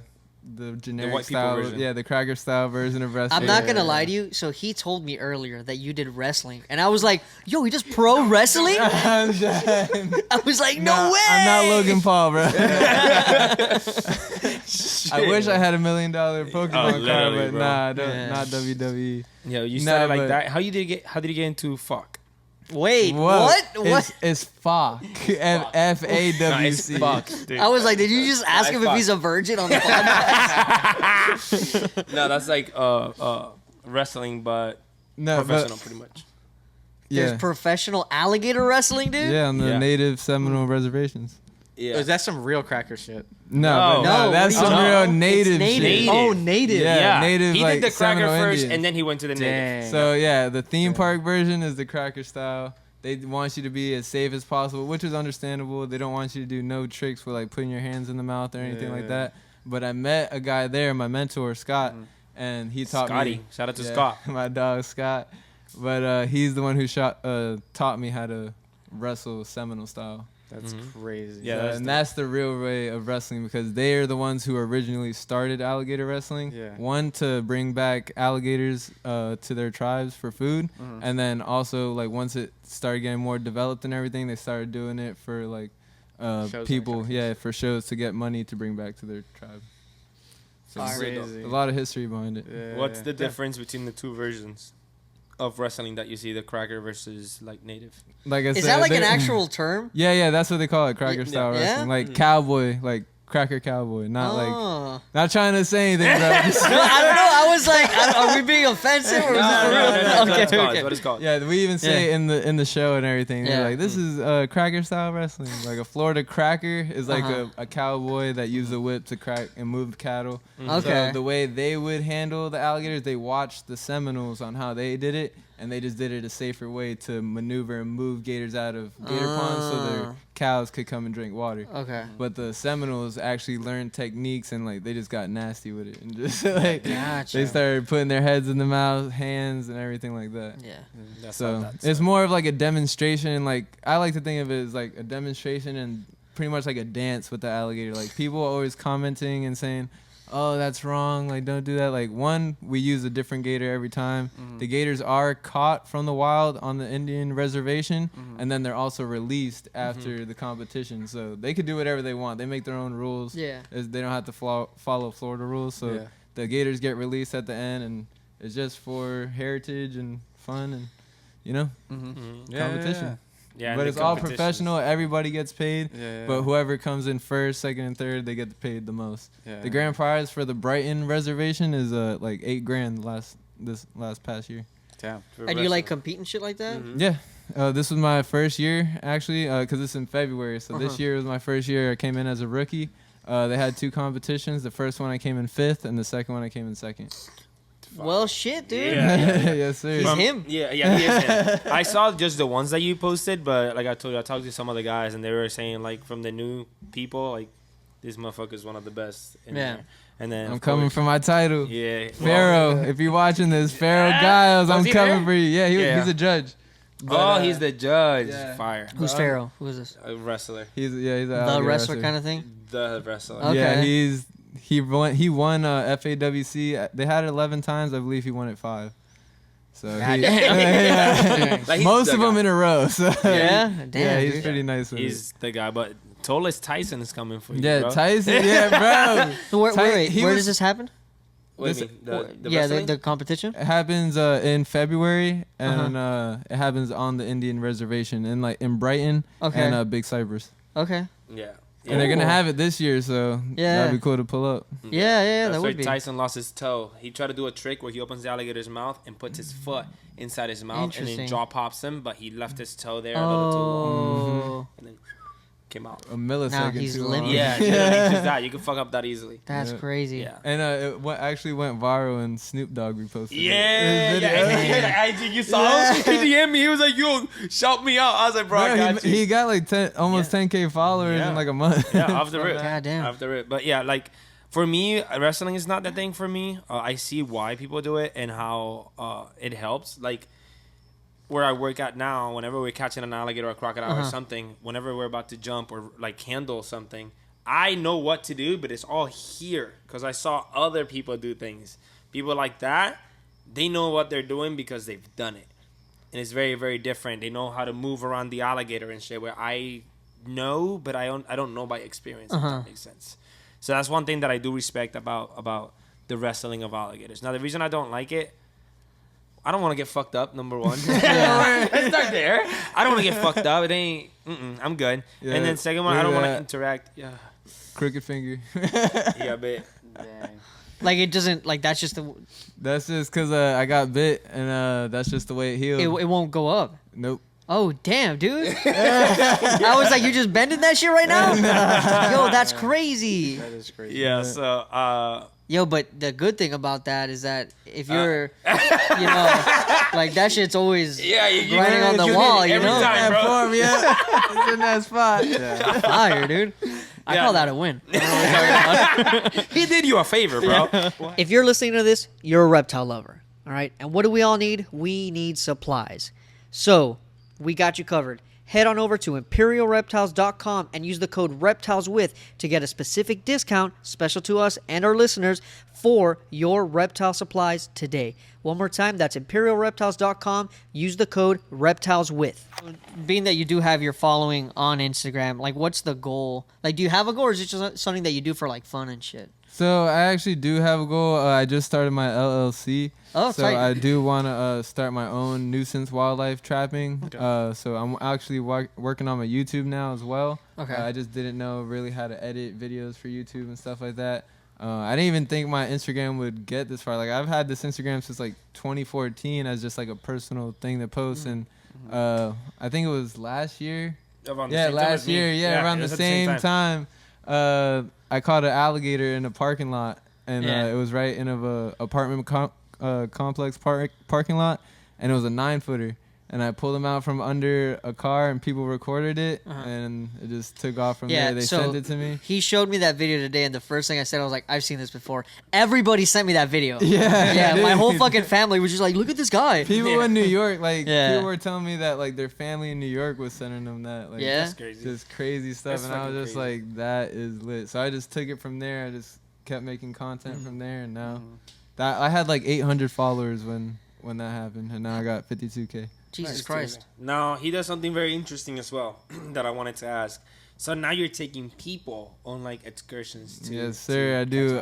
Speaker 1: people
Speaker 3: style,
Speaker 1: version.
Speaker 3: yeah, the cracker style version of wrestling.
Speaker 4: I'm not gonna lie to you. So he told me earlier that you did wrestling, and I was like, "Yo, he does pro wrestling."
Speaker 3: I'm done.
Speaker 4: I was like, "No
Speaker 3: Nah,
Speaker 4: way!"
Speaker 3: I'm not Logan Paul, bro. I wish I had $1 million Pokemon card,
Speaker 1: literally,
Speaker 3: but
Speaker 1: bro.
Speaker 3: nah, I don't,
Speaker 4: Yeah.
Speaker 3: not WWE.
Speaker 1: Yeah, you
Speaker 3: Nah,
Speaker 1: started like
Speaker 3: but-
Speaker 1: that. How did you get into fuck?
Speaker 4: Wait,
Speaker 3: Whoa.
Speaker 4: what? What?
Speaker 3: It's fuck. F-A-W-C.
Speaker 1: fuck, dude.
Speaker 4: I was like, did you just ask
Speaker 1: I
Speaker 4: him if
Speaker 1: fuck.
Speaker 4: he's a virgin on the podcast?
Speaker 1: No, that's like wrestling, but
Speaker 3: No,
Speaker 1: professional,
Speaker 3: but
Speaker 1: pretty much.
Speaker 3: yeah,
Speaker 4: There's professional alligator wrestling, dude.
Speaker 3: yeah, on the
Speaker 1: Yeah.
Speaker 3: native Seminole reservations.
Speaker 1: Yeah.
Speaker 2: Is that some real cracker shit?
Speaker 3: No,
Speaker 1: No.
Speaker 3: but
Speaker 4: No,
Speaker 3: that's
Speaker 4: what do you
Speaker 3: some
Speaker 1: mean?
Speaker 3: real
Speaker 4: It's
Speaker 3: native,
Speaker 4: native.
Speaker 3: shit.
Speaker 4: Oh, native.
Speaker 3: Yeah. native,
Speaker 1: He
Speaker 3: like,
Speaker 1: did the cracker
Speaker 3: Seminole
Speaker 1: first,
Speaker 3: Indian.
Speaker 1: and then he went to the native.
Speaker 2: Dang.
Speaker 3: So yeah, the theme park version is the cracker style. They want you to be as safe as possible, which is understandable. They don't want you to do no tricks with like putting your hands in the mouth or anything like that. But I met a guy there, my mentor Scott, and he taught
Speaker 1: Scotty.
Speaker 3: me.
Speaker 1: Shout out to
Speaker 3: Yeah,
Speaker 1: Scott.
Speaker 3: my dog Scott. But he's the one who taught me how to wrestle Seminole style.
Speaker 2: That's crazy.
Speaker 1: Yeah,
Speaker 3: And that's the real way of wrestling because they are the ones who originally started alligator wrestling.
Speaker 2: Yeah.
Speaker 3: One, to bring back alligators to their tribes for food. And then also, like, once it started getting more developed and everything, they started doing it for, like,
Speaker 2: and
Speaker 3: people.
Speaker 2: attractions.
Speaker 3: Yeah, for shows to get money to bring back to their tribe. So it's
Speaker 2: Crazy.
Speaker 3: a lot of history behind it.
Speaker 2: Yeah,
Speaker 1: What's
Speaker 2: yeah.
Speaker 1: the difference between the two versions of wrestling that you see, the cracker versus like native?
Speaker 3: Like I
Speaker 4: Is
Speaker 3: said,
Speaker 4: that like an
Speaker 3: they-
Speaker 4: actual term?
Speaker 3: Yeah, that's what they call it, cracker style
Speaker 4: yeah?
Speaker 3: wrestling. Like cowboy, like cracker cowboy. Not like,
Speaker 4: Oh.
Speaker 3: not trying to say anything, bro. Just-
Speaker 4: No, I don't know. I was like, are we being offensive? Or is this for real?
Speaker 1: That's
Speaker 4: Okay,
Speaker 1: what
Speaker 4: okay.
Speaker 1: it's called.
Speaker 3: Yeah, we even say
Speaker 4: Yeah.
Speaker 3: it in the show and everything.
Speaker 4: Yeah.
Speaker 3: They're like, this is cracker style wrestling. Like a Florida cracker is like a cowboy that used a whip to crack and move cattle.
Speaker 4: Okay.
Speaker 3: So the way they would handle the alligators, they watched the Seminoles on how they did it, and they just did it a safer way to maneuver and move gators out of gator ponds so their cows could come and drink water.
Speaker 4: Okay.
Speaker 3: But the Seminoles actually learned techniques and like they just got nasty with it and just like
Speaker 4: Gotcha.
Speaker 3: they started putting their heads in the mouth, hands, and everything like that.
Speaker 4: Yeah.
Speaker 1: That's
Speaker 3: So
Speaker 1: how that's
Speaker 3: it's more of like a demonstration. Like I like to think of it as like a demonstration and pretty much like a dance with the alligator. Like people are always commenting and saying, "Oh, that's wrong. Like don't do that." Like one, we use a different gator every time. The gators are caught from the wild on the Indian reservation, and then they're also released after the competition. So they could do whatever they want. They make their own rules.
Speaker 4: Yeah.
Speaker 3: They don't have to follow Florida rules. So
Speaker 2: Yeah.
Speaker 3: the gators get released at the end, and it's just for heritage and fun and competition.
Speaker 1: yeah.
Speaker 3: But
Speaker 1: and
Speaker 3: it's
Speaker 1: the
Speaker 3: all
Speaker 1: competitions.
Speaker 3: professional. Everybody gets paid.
Speaker 2: Yeah.
Speaker 3: But whoever comes in first, second, and third, they get paid the most.
Speaker 2: Yeah.
Speaker 3: The grand prize for the Brighton reservation is like $8,000 this past year.
Speaker 2: Damn.
Speaker 1: For
Speaker 4: And you like
Speaker 1: wrestling.
Speaker 4: compete and shit like that?
Speaker 3: Yeah. This was my first year actually, because it's in February. So this year was my first year. I came in as a rookie, They had 2 competitions. The first one I came in 5th, and the second one I came in 2nd.
Speaker 4: Well, shit, dude.
Speaker 3: Yes, sir.
Speaker 4: He's him.
Speaker 1: Yeah, he is him. I saw just the ones that you posted, but like I told you, I talked to some of the guys, and they were saying like from the new people, like this motherfucker's one of the best. In there. And then
Speaker 3: I'm coming for my title.
Speaker 1: Yeah,
Speaker 3: Pharaoh. If you're watching this, Pharaoh Giles, I'm coming
Speaker 1: there?
Speaker 3: for you. Yeah, he's a judge. But,
Speaker 1: he's the judge.
Speaker 3: yeah.
Speaker 1: Fire.
Speaker 4: Who's Pharaoh? Who is this?
Speaker 1: A wrestler.
Speaker 3: He's a
Speaker 4: The wrestler kind of thing?
Speaker 1: The wrestler.
Speaker 4: Okay.
Speaker 3: Yeah, he won FAWC. They had it 11 times. I believe he won it 5. So
Speaker 1: Like, he's
Speaker 3: most
Speaker 1: the
Speaker 3: of them
Speaker 1: guy.
Speaker 3: in a row. So
Speaker 4: Yeah? Damn,
Speaker 3: yeah, he's
Speaker 4: dude.
Speaker 3: pretty nice with
Speaker 1: He's the guy, but Tollis Tyson is coming for you.
Speaker 3: it. Yeah,
Speaker 1: bro.
Speaker 3: Tyson. Yeah, bro.
Speaker 4: So where
Speaker 3: Where
Speaker 4: does this happen?
Speaker 1: What do you
Speaker 3: This-
Speaker 1: mean? The
Speaker 4: Yeah,
Speaker 1: wrestling?
Speaker 4: the competition?
Speaker 3: It happens in February, and it happens on the Indian reservation in Brighton
Speaker 4: Okay.
Speaker 3: and Big Cypress.
Speaker 4: Okay.
Speaker 1: Yeah.
Speaker 3: And they're gonna
Speaker 4: Cool.
Speaker 3: have it this year, so
Speaker 4: Yeah.
Speaker 3: that'd be cool to pull up.
Speaker 4: Yeah,
Speaker 1: That's
Speaker 4: that
Speaker 1: where
Speaker 4: would be.
Speaker 1: Tyson lost his toe. He tried to do a trick where he opens the alligator's mouth and puts his foot inside his mouth, and then
Speaker 4: Interesting.
Speaker 1: jaw pops him, but he left his toe there a little too long,
Speaker 4: Oh,
Speaker 1: and then came out.
Speaker 3: A millisecond
Speaker 4: he's
Speaker 3: too
Speaker 4: limping.
Speaker 3: long.
Speaker 1: Yeah, literally just that. You can fuck up that easily.
Speaker 4: that's
Speaker 3: Yeah.
Speaker 4: crazy.
Speaker 1: Yeah.
Speaker 3: And actually went viral, and Snoop Dogg reposted it.
Speaker 1: Yeah,
Speaker 3: His video.
Speaker 1: yeah. You saw him? He DM'd me. He was like, "Yo, shout me out." I was like, "Bro, I
Speaker 3: Bro,
Speaker 1: got you."
Speaker 3: he got like almost 10K followers
Speaker 1: Yeah.
Speaker 3: in like a month.
Speaker 1: Yeah, off the rip.
Speaker 4: Goddamn.
Speaker 1: Off the rip. But yeah, like for me, wrestling is not the thing for me. I see why people do it and how it helps. Like where I work at now, whenever we're catching an alligator or a crocodile or something, whenever we're about to jump or like handle something, I know what to do, but it's all here because I saw other people do things. People like that, they know what they're doing because they've done it. And it's very, very different. They know how to move around the alligator and shit where I know, but I don't know by experience, if that makes sense. So that's one thing that I do respect about the wrestling of alligators. Now, the reason I don't like it, I don't want to get fucked up, number one. Let's start there. I don't want to get fucked up. It ain't, I'm good.
Speaker 3: Yeah,
Speaker 1: and then second one, I don't want to interact. Yeah.
Speaker 3: Crooked finger.
Speaker 1: Yeah, but
Speaker 4: Like it doesn't like that's just the
Speaker 3: That's just because I got bit, and that's just the way it healed.
Speaker 4: it won't go up.
Speaker 3: Nope.
Speaker 4: Oh damn, dude! I was like, you just bending that shit right now? Yo, that's crazy.
Speaker 2: That is crazy.
Speaker 1: yeah, so
Speaker 4: Yo, but the good thing about that is that if you're, you know, like that shit's always
Speaker 1: yeah, you
Speaker 4: grinding on the
Speaker 1: you
Speaker 4: wall,
Speaker 1: hit
Speaker 4: you
Speaker 1: every
Speaker 4: know?
Speaker 1: time, bro.
Speaker 3: Form, yeah. It's in that spot. Yeah.
Speaker 4: Fire, dude. I
Speaker 1: Yeah.
Speaker 4: call that a win.
Speaker 1: He did you a favor, bro.
Speaker 4: If you're listening to this, you're a reptile lover, all right? And what do we all need? We need supplies. So we got you covered. Head on over to imperialreptiles.com and use the code REPTILESWITH to get a specific discount special to us and our listeners for your reptile supplies today. One more time, that's imperialreptiles.com. Use the code REPTILESWITH. Being that you do have your following on Instagram, like what's the goal? Like, do you have a goal or is it just something that you do for like fun and shit?
Speaker 3: So I actually do have a goal. I just started my LLC.
Speaker 4: Oh,
Speaker 3: so
Speaker 4: tight.
Speaker 3: I do want to start my own nuisance wildlife trapping. So I'm actually working on my YouTube now as well.
Speaker 4: Okay.
Speaker 3: I just didn't know really how to edit videos for YouTube and stuff like that. I didn't even think my Instagram would get this far. Like I've had this Instagram since like 2014 as just like a personal thing to post, and I think it was last year.
Speaker 1: Around the
Speaker 3: Yeah,
Speaker 1: same time
Speaker 3: last
Speaker 1: as me.
Speaker 3: year. Yeah,
Speaker 1: it
Speaker 3: around the
Speaker 1: was at
Speaker 3: same time. I caught an alligator in a parking lot, and
Speaker 4: Yeah.
Speaker 3: it was right in a apartment complex parking lot, and it was a 9-footer. And I pulled him out from under a car, and people recorded it, and it just took off from there. They sent it to me.
Speaker 4: He showed me that video today, and the first thing I said, I was like, I've seen this before. Everybody sent me that video.
Speaker 3: Yeah,
Speaker 4: my
Speaker 3: dude.
Speaker 4: whole fucking family was just like, look at this guy.
Speaker 3: People in New York, like
Speaker 4: Yeah.
Speaker 3: people were telling me that like their family in New York was sending them that. Like,
Speaker 4: Yeah?
Speaker 1: That's crazy.
Speaker 3: just crazy stuff,
Speaker 1: That's
Speaker 3: and I was
Speaker 1: fucking
Speaker 3: just
Speaker 1: crazy.
Speaker 3: like, that is lit. So I just took it from there. I just kept making content from there, and now that I had like 800 followers when that happened, and now I got 52K.
Speaker 4: Jesus Christ.
Speaker 1: Now, he does something very interesting as well that I wanted to ask. So now you're taking people on like excursions too.
Speaker 3: Yes, sir. I do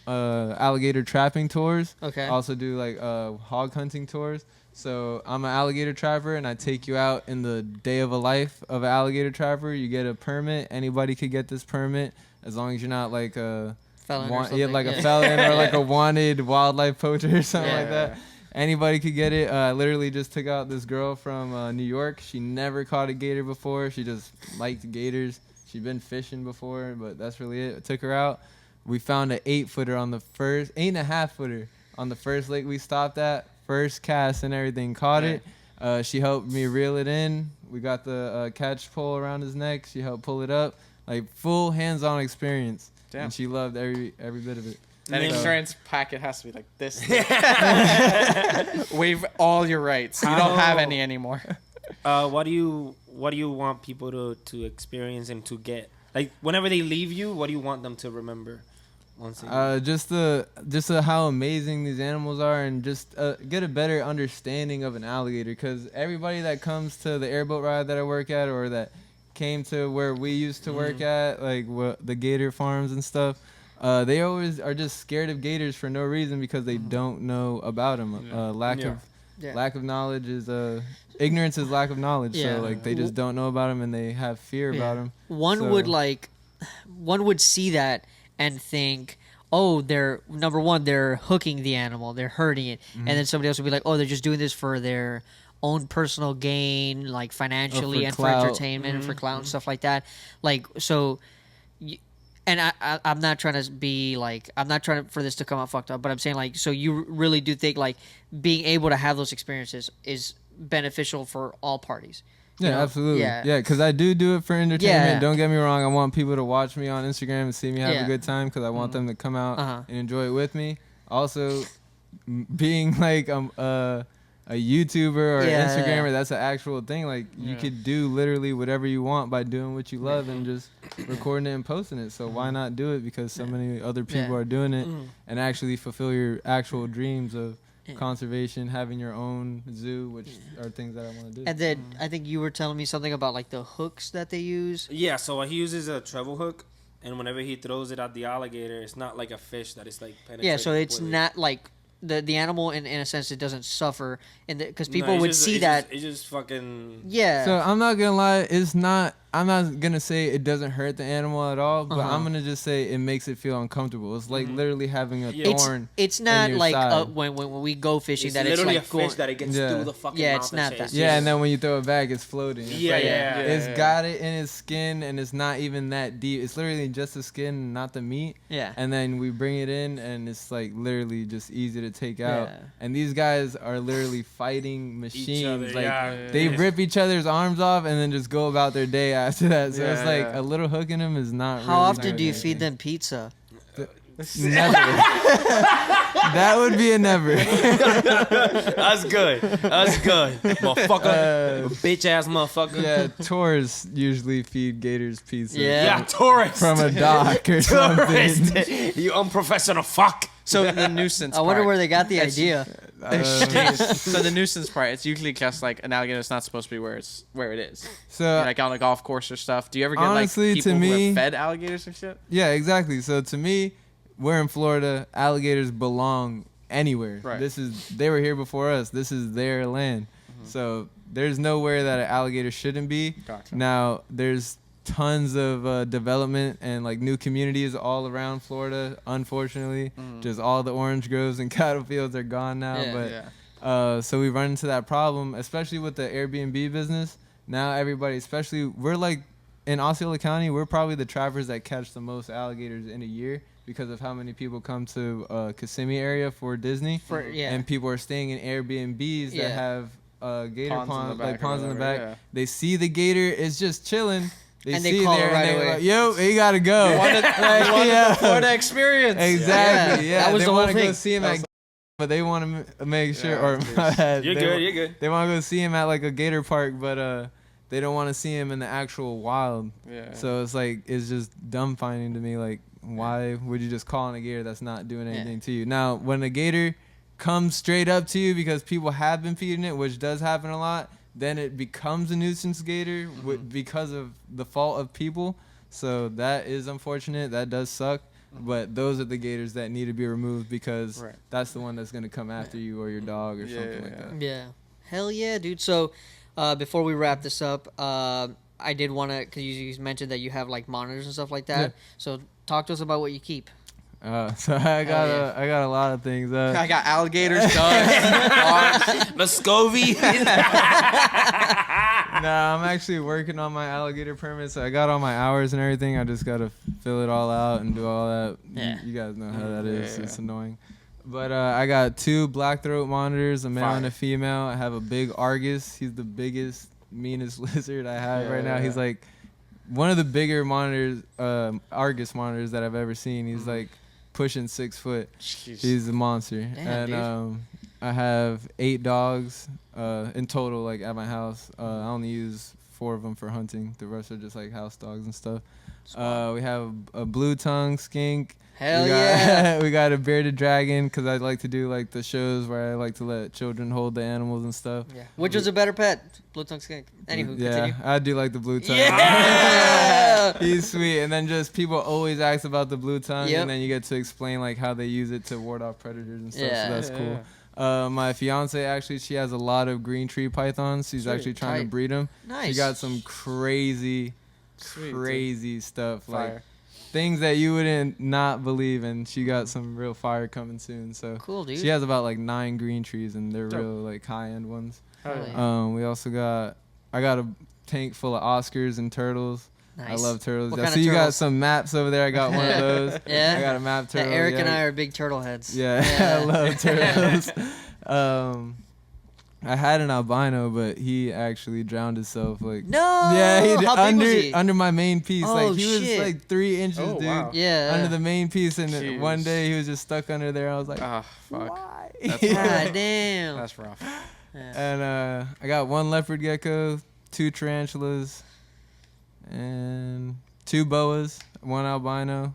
Speaker 3: alligator trapping tours.
Speaker 4: Okay.
Speaker 3: I also do like hog hunting tours. So I'm an alligator trapper, and I take you out in the day of a life of an alligator trapper. You get a permit. Anybody could get this permit as long as you're not like a
Speaker 4: Felon or something.
Speaker 3: a felon or like a wanted wildlife poacher or something
Speaker 4: Yeah.
Speaker 3: like that. Anybody could get it. I literally just took out this girl from New York. She never caught a gator before. She just liked gators. She'd been fishing before, but that's really it. I took her out. We found an 8-footer on the first, 8.5-footer on the first lake we stopped at. First cast and everything, caught it. She helped me reel it in. We got the catch pole around his neck. She helped pull it up. Like full hands-on experience. Damn. And she loved every bit of it.
Speaker 2: That insurance packet has to be like this. Waive all your rights. You don't have any anymore.
Speaker 1: What do you want people to experience and to get? Like whenever they leave you, what do you want them to remember?
Speaker 3: Just how amazing these animals are, and just get a better understanding of an alligator. Because everybody that comes to the airboat ride that I work at, or that came to where we used to work at, like the gator farms and stuff, they always are just scared of gators for no reason because they don't know about them. Lack of knowledge is ignorance is lack of knowledge. So like they just don't know about them and they have fear about them.
Speaker 4: One would see that and think, oh, they're hooking the animal, they're hurting it, and then somebody else would be like, oh, they're just doing this for their own personal gain, like financially and
Speaker 3: clout.
Speaker 4: for entertainment and for clout and stuff like that. Like so. And I'm not trying to be like, I'm not trying for this to come out fucked up, but I'm saying like, so you really do think like being able to have those experiences is beneficial for all parties?
Speaker 3: Yeah, absolutely. Yeah, because I do it for entertainment. Yeah. Don't get me wrong. I want people to watch me on Instagram and see me have a good time because I want them to come out and enjoy it with me. Also, being like a YouTuber or an Instagrammer, that's an actual thing. Like you could do literally whatever you want by doing what you love and just recording it and posting it. So why not do it? Because so many other people are doing it and actually fulfill your actual dreams of conservation, having your own zoo, which are things that I want to do.
Speaker 4: And then I think you were telling me something about like the hooks that they use.
Speaker 1: Yeah, so he uses a treble hook, and whenever he throws it at the alligator, it's not like a fish that is like penetrating.
Speaker 4: Yeah, so it's not like the animal in a sense it doesn't suffer, and because people would see that
Speaker 1: it's just fucking
Speaker 3: So I'm not gonna lie, I'm not gonna say it doesn't hurt the animal at all, but I'm gonna just say it makes it feel uncomfortable. It's like literally having a thorn.
Speaker 4: It's not like when we go fishing that it's like
Speaker 1: a fish that it gets through the fucking mouth.
Speaker 4: It's not that.
Speaker 3: Yeah, and then when you throw it back, it's floating.
Speaker 1: It's
Speaker 3: It's got it in its skin, and it's not even that deep. It's literally just the skin, not the meat.
Speaker 4: Yeah.
Speaker 3: And then we bring it in, and it's like literally just easy to take out. And these guys are literally fighting machines. They rip each other's arms off and then just go about their day after that. So it's like a little hook in them is not.
Speaker 4: How often do you feed them pizza?
Speaker 3: Never. That would be a never.
Speaker 1: That's good. Motherfucker. Bitch ass motherfucker.
Speaker 3: Yeah, tourists usually feed gators pizza.
Speaker 1: Yeah, tourists.
Speaker 3: From a dock or something.
Speaker 1: You unprofessional fuck.
Speaker 2: So the nuisance
Speaker 4: I wonder where they got the idea.
Speaker 2: So the nuisance part, it's usually just like an alligator that's not supposed to be where it is.
Speaker 3: So
Speaker 2: like on a golf course or stuff. Do you ever get
Speaker 3: honestly,
Speaker 2: like people who have fed alligators or shit?
Speaker 3: Yeah, exactly. So to me, we're in Florida. Alligators belong anywhere.
Speaker 2: Right.
Speaker 3: They were here before us. This is their land. So there's nowhere that an alligator shouldn't be.
Speaker 2: Gotcha.
Speaker 3: Now there's tons of development and like new communities all around Florida. Unfortunately, just all the orange groves and cattle fields are gone now. So we run into that problem, especially with the Airbnb business. Now everybody, especially we're like in Osceola County, we're probably the trappers that catch the most alligators in a year because of how many people come to Kissimmee area for Disney. And people are staying in Airbnbs that have gator ponds in the back.
Speaker 2: Yeah.
Speaker 3: They see the gator, it's just chilling.
Speaker 4: They call it right away.
Speaker 3: Like, yo, you gotta go.
Speaker 2: You wanted the Florida experience.
Speaker 3: Exactly. Yeah.
Speaker 4: That was
Speaker 3: they
Speaker 4: the whole
Speaker 3: want to
Speaker 4: thing.
Speaker 3: go see him at, but they want to make sure.
Speaker 1: You're good.
Speaker 3: They want to go see him at like a gator park, but they don't want to see him in the actual wild.
Speaker 2: Yeah.
Speaker 3: So it's just dumbfounding to me. Like, why would you just call on a gator that's not doing anything to you? Now, when a gator comes straight up to you because people have been feeding it, which does happen a lot, then it becomes a nuisance gator because of the fault of people. So that is unfortunate. That does suck. But those are the gators that need to be removed because that's the one that's going to come after you or your dog or something like that.
Speaker 4: Yeah. Hell yeah, dude. So before we wrap this up, I did want to, because you mentioned that you have like monitors and stuff like that.
Speaker 3: Yeah.
Speaker 4: So talk to us about what you keep.
Speaker 3: So I got a lot of things.
Speaker 2: I got alligators, dogs,
Speaker 1: Muscovy.
Speaker 3: Nah, I'm actually working on my alligator permit, so I got all my hours and everything. I just gotta fill it all out and do all that.
Speaker 4: Yeah.
Speaker 3: You guys know how that is. It's annoying. But I got 2 black throat monitors, a male and a female. I have a big Argus. He's the biggest, meanest lizard I have right now. He's like one of the bigger monitors, Argus monitors that I've ever seen. He's like pushing 6 foot.
Speaker 2: Jeez.
Speaker 3: He's a monster.
Speaker 4: Damn,
Speaker 3: and I have 8 dogs in total, like at my house. I only use 4 of them for hunting. The rest are just like house dogs and stuff. We have a blue tongue skink.
Speaker 4: Hell yeah.
Speaker 3: We got a bearded dragon because I like to do like the shows where I like to let children hold the animals and stuff.
Speaker 4: Yeah. Which was a better pet? Blue tongue skink. Anywho,
Speaker 3: Yeah,
Speaker 4: continue.
Speaker 3: I do like the blue tongue.
Speaker 4: Yeah.
Speaker 3: He's sweet. And then just people always ask about the blue tongue,
Speaker 4: Yep.
Speaker 3: and then you get to explain like how they use it to ward off predators and stuff.
Speaker 4: Yeah.
Speaker 3: So that's cool. My fiance actually, she has a lot of green tree pythons. She's actually trying to
Speaker 4: Tight.
Speaker 3: breed them.
Speaker 4: Nice.
Speaker 3: She got some crazy stuff,
Speaker 2: Fire.
Speaker 3: like things that you wouldn't not believe, and she got some real fire coming soon. So
Speaker 4: Cool, dude.
Speaker 3: she has about like 9 green trees, and they're real like high end ones.
Speaker 4: Hell yeah.
Speaker 3: We also I got a tank full of Oscars and turtles.
Speaker 4: Nice.
Speaker 3: I love turtles.
Speaker 4: What
Speaker 3: I
Speaker 4: kind
Speaker 3: see
Speaker 4: of
Speaker 3: you got
Speaker 4: turtles?
Speaker 3: some maps over there. I got one of those.
Speaker 4: Yeah?
Speaker 3: I got a map turtle.
Speaker 4: Eric and
Speaker 3: yeah.
Speaker 4: I are big turtle heads.
Speaker 3: Yeah, I love turtles. I had an albino, but he actually drowned himself. Like
Speaker 4: No.
Speaker 3: yeah,
Speaker 4: How big was he?
Speaker 3: under my main piece.
Speaker 4: Oh,
Speaker 3: Like he was
Speaker 4: shit.
Speaker 3: like 3 inches,
Speaker 2: Oh,
Speaker 3: dude.
Speaker 2: wow.
Speaker 4: Yeah.
Speaker 3: Under the main piece, and then
Speaker 2: Jeez.
Speaker 3: one day he was just stuck under there. I was like,
Speaker 2: Ah, fuck.
Speaker 3: why?
Speaker 2: That's
Speaker 4: God damn.
Speaker 2: That's rough.
Speaker 3: And I got 1 leopard gecko, 2 tarantulas, and 2 boas, 1 albino.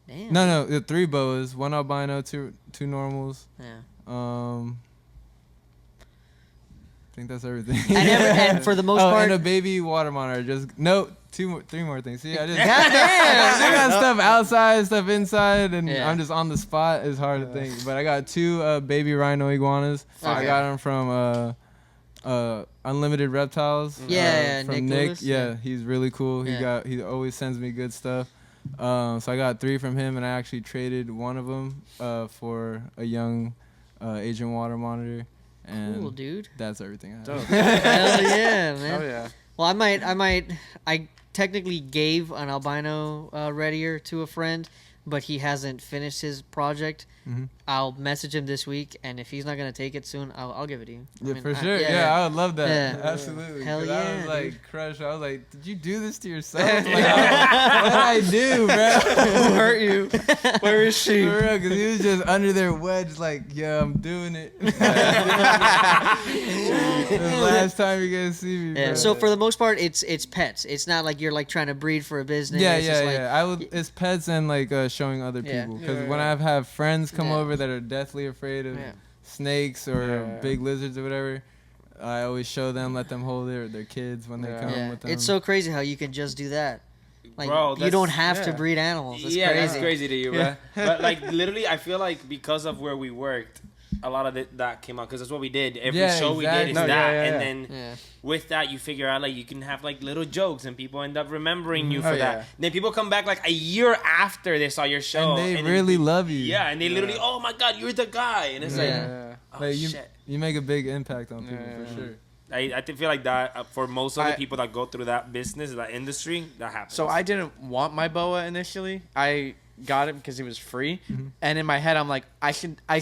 Speaker 4: Damn.
Speaker 3: No, 3 boas, 1 albino, 2 normals.
Speaker 4: Yeah.
Speaker 3: I think that's everything.
Speaker 4: And for the most part,
Speaker 3: and a baby water monitor. Just 3 more things. See, I just
Speaker 4: goddamn.
Speaker 3: I got stuff outside, stuff inside, and
Speaker 4: Yeah.
Speaker 3: I'm just on the spot. It's hard to think, but I got 2 baby rhino iguanas. I
Speaker 4: Okay.
Speaker 3: got them from Unlimited Reptiles.
Speaker 4: Yeah,
Speaker 3: from
Speaker 4: Nick
Speaker 3: Nick.
Speaker 4: Lewis,
Speaker 3: Yeah,
Speaker 4: yeah.
Speaker 3: he's really cool.
Speaker 4: Yeah.
Speaker 3: He always sends me good stuff. So I got 3 from him, and I actually traded one of them for a young Asian water monitor. And
Speaker 4: cool, dude.
Speaker 3: that's everything I have.
Speaker 2: Dope.
Speaker 4: Hell yeah, man.
Speaker 2: Oh yeah.
Speaker 4: Well, I technically gave an albino reddier to a friend, but he hasn't finished his project.
Speaker 3: Mhm.
Speaker 4: I'll message him this week, and if he's not gonna take it soon, I'll give it to you.
Speaker 3: Yeah, for sure. Yeah, I would love that.
Speaker 4: Yeah.
Speaker 3: Absolutely.
Speaker 4: Hell
Speaker 3: 'Cause
Speaker 4: yeah,
Speaker 3: I was like
Speaker 4: dude.
Speaker 3: crushed. I was like, did you do this to yourself? Like, what did I do, bro?
Speaker 2: Who hurt you? Where is she?
Speaker 3: For real, because he was just under there wedged like, yeah, I'm doing it. The last time you're going to see me,
Speaker 4: Yeah.
Speaker 3: bro.
Speaker 4: So for the most part, it's pets. It's not like you're like trying to breed for a business.
Speaker 3: Yeah,
Speaker 4: It's just like,
Speaker 3: It's pets and like showing other
Speaker 4: Yeah.
Speaker 3: people. Because
Speaker 2: Yeah,
Speaker 3: when
Speaker 2: yeah.
Speaker 3: I have friends come
Speaker 4: Yeah.
Speaker 3: over that are deathly afraid of
Speaker 4: Yeah.
Speaker 3: snakes or
Speaker 2: Yeah.
Speaker 3: big lizards or whatever, I always show them, let them hold it, or their kids when they
Speaker 2: Yeah.
Speaker 3: come
Speaker 4: Yeah.
Speaker 3: with them.
Speaker 4: It's so crazy how you can just do that. Like
Speaker 1: Bro,
Speaker 4: you
Speaker 1: that's-
Speaker 4: don't have to
Speaker 2: yeah.
Speaker 4: breed animals. That's
Speaker 1: yeah,
Speaker 4: crazy.
Speaker 1: that's crazy to you, bro. But like literally, I feel like because of where we worked, a lot of that came out because that's what we did. Every
Speaker 3: Yeah,
Speaker 1: show we did
Speaker 3: exactly.
Speaker 1: is
Speaker 2: No,
Speaker 1: that,
Speaker 2: yeah, yeah,
Speaker 1: and
Speaker 2: yeah.
Speaker 1: then
Speaker 4: Yeah.
Speaker 1: with that, you figure out like you can have like little jokes, and people end up remembering you
Speaker 2: Oh,
Speaker 1: for
Speaker 2: yeah.
Speaker 1: that. Then people come back like a year after they saw your show,
Speaker 3: and they
Speaker 1: then
Speaker 3: really love you.
Speaker 1: yeah, and they literally, oh my god, you're the guy, and it's like,
Speaker 4: Yeah.
Speaker 1: oh
Speaker 3: Like
Speaker 1: shit.
Speaker 3: you make a big impact on people
Speaker 2: Yeah.
Speaker 3: for sure.
Speaker 1: I feel like that for most of the
Speaker 2: I-
Speaker 1: people that go through that business, that industry, that happens.
Speaker 2: So I didn't want my boa initially. I got him because he was free, and in my head I'm like, I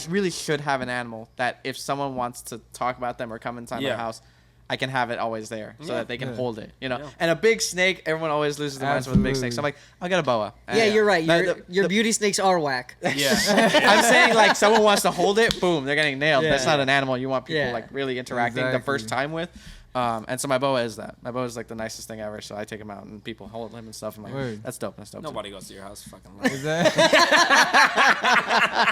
Speaker 2: really should have an animal that if someone wants to talk about them or come inside
Speaker 1: Yeah.
Speaker 2: my house, I can have it always there so
Speaker 1: Yeah.
Speaker 2: that they can
Speaker 3: Yeah.
Speaker 2: hold it, you know.
Speaker 1: Yeah.
Speaker 2: And a big snake, everyone always loses their minds with a big snake. So I'm like, I'll get a boa. And
Speaker 4: Yeah, you're right.
Speaker 2: the-
Speaker 4: Your beauty snakes are whack.
Speaker 1: yeah.
Speaker 2: I'm saying like someone wants to hold it, boom, they're getting nailed.
Speaker 4: Yeah.
Speaker 2: That's not an animal you want people
Speaker 4: Yeah.
Speaker 2: like really interacting the
Speaker 3: Exactly.
Speaker 2: first time with. And so my boa is that. My boa is like the nicest thing ever. So I take him out and people hold him and stuff. I'm like,
Speaker 3: Word.
Speaker 2: that's dope. That's dope.
Speaker 1: Nobody goes to your house, fucking.
Speaker 3: Is that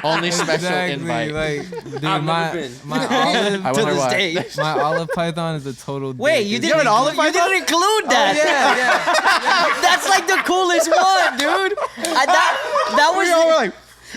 Speaker 2: Only special
Speaker 3: exactly
Speaker 2: invite.
Speaker 3: like dude,
Speaker 1: I've
Speaker 3: my
Speaker 1: never been.
Speaker 3: my olive
Speaker 2: I
Speaker 4: To
Speaker 2: wonder
Speaker 4: this
Speaker 2: why.
Speaker 4: day.
Speaker 3: my olive python is a total
Speaker 4: Wait,
Speaker 3: dick.
Speaker 4: you
Speaker 3: It's
Speaker 4: didn't.
Speaker 3: like-
Speaker 4: You didn't include that.
Speaker 3: yeah.
Speaker 4: That's like the coolest one, dude.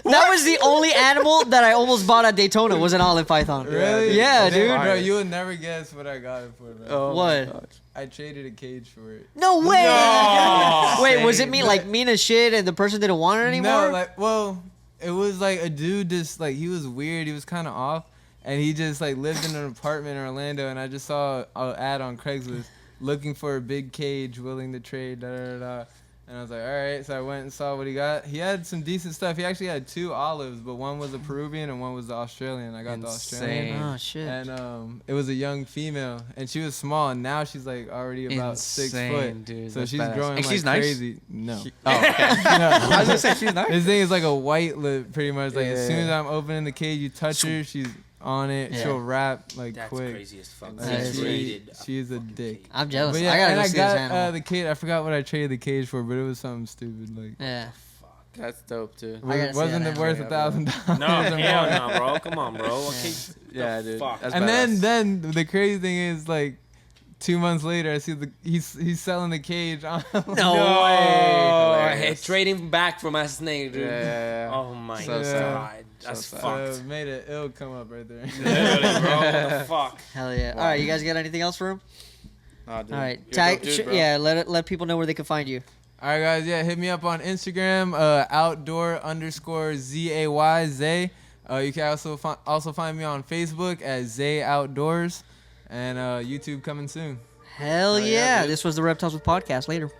Speaker 4: That was the only animal that I almost bought at Daytona was an olive python.
Speaker 3: Really?
Speaker 4: Yeah, dude.
Speaker 3: Bro, you would never guess what I got it for, man.
Speaker 2: Oh,
Speaker 4: What?
Speaker 3: I traded a cage for it.
Speaker 4: No way.
Speaker 1: No.
Speaker 4: Wait, was it me like mean as shit and the person didn't want it anymore?
Speaker 3: No, like, well, it was like a dude just like he was weird. He was kind of off, and he just like lived in an apartment in Orlando, and I just saw an ad on Craigslist looking for a big cage willing to trade, da da da. And I was like, all right. So I went and saw what he got. He had some decent stuff. He actually had 2 olives, but one was a Peruvian and one was the Australian. I got the Australian.
Speaker 4: Oh shit.
Speaker 3: And it was a young female, and she was small, and now she's like already about 6 foot.
Speaker 2: Dude,
Speaker 3: so
Speaker 2: that's
Speaker 3: she's
Speaker 2: badass.
Speaker 3: growing
Speaker 2: And
Speaker 3: like
Speaker 2: she's nice?
Speaker 3: crazy. No.
Speaker 2: Oh, okay. I was gonna say she's nice.
Speaker 3: His thing is like a white lip, pretty much. Like as soon as
Speaker 2: Yeah.
Speaker 3: I'm opening the cage, you touch her, she's on it.
Speaker 4: Yeah.
Speaker 3: She'll wrap like
Speaker 1: That's
Speaker 3: quick.
Speaker 1: crazy as fuck.
Speaker 3: Like,
Speaker 4: That is
Speaker 3: she's a dick.
Speaker 4: I'm jealous.
Speaker 3: But yeah,
Speaker 4: I gotta
Speaker 3: and
Speaker 4: go
Speaker 3: I
Speaker 4: see this
Speaker 3: got
Speaker 4: animal.
Speaker 3: the cage. I forgot what I traded the cage for, but it was something stupid. Like
Speaker 4: Yeah.
Speaker 2: That's dope, too.
Speaker 4: I gotta see
Speaker 3: wasn't
Speaker 4: that
Speaker 3: it worth
Speaker 2: animal.
Speaker 3: $1,000?
Speaker 1: No, hell no, bro. Come on, bro. What case?
Speaker 2: Yeah,
Speaker 1: the
Speaker 2: dude.
Speaker 1: Fuck?
Speaker 2: That's
Speaker 3: And
Speaker 2: badass.
Speaker 3: then the crazy thing is like 2 months later, I see he's selling the cage.
Speaker 4: No
Speaker 1: Oh,
Speaker 4: way.
Speaker 1: hey, trading back from my snake, dude.
Speaker 2: Yeah.
Speaker 1: Oh my
Speaker 2: So
Speaker 3: sad.
Speaker 1: god, that's
Speaker 2: So sad.
Speaker 1: fucked.
Speaker 3: Made it ill come up right there.
Speaker 1: Literally, bro. What the fuck?
Speaker 4: Hell yeah. All right, you guys got anything else for him?
Speaker 2: Nah, dude.
Speaker 4: All right,
Speaker 2: You're a
Speaker 4: tag.
Speaker 2: dope dude, bro.
Speaker 4: Yeah, let people know where they can find you.
Speaker 3: All right, guys. Yeah, hit me up on Instagram, outdoor_ZAY Zay. You can also find me on Facebook at Zay Outdoors, and YouTube coming soon.
Speaker 4: Hell
Speaker 2: yeah,
Speaker 4: yeah.
Speaker 2: dude.
Speaker 4: This was the Reptiles with Podcast. Later.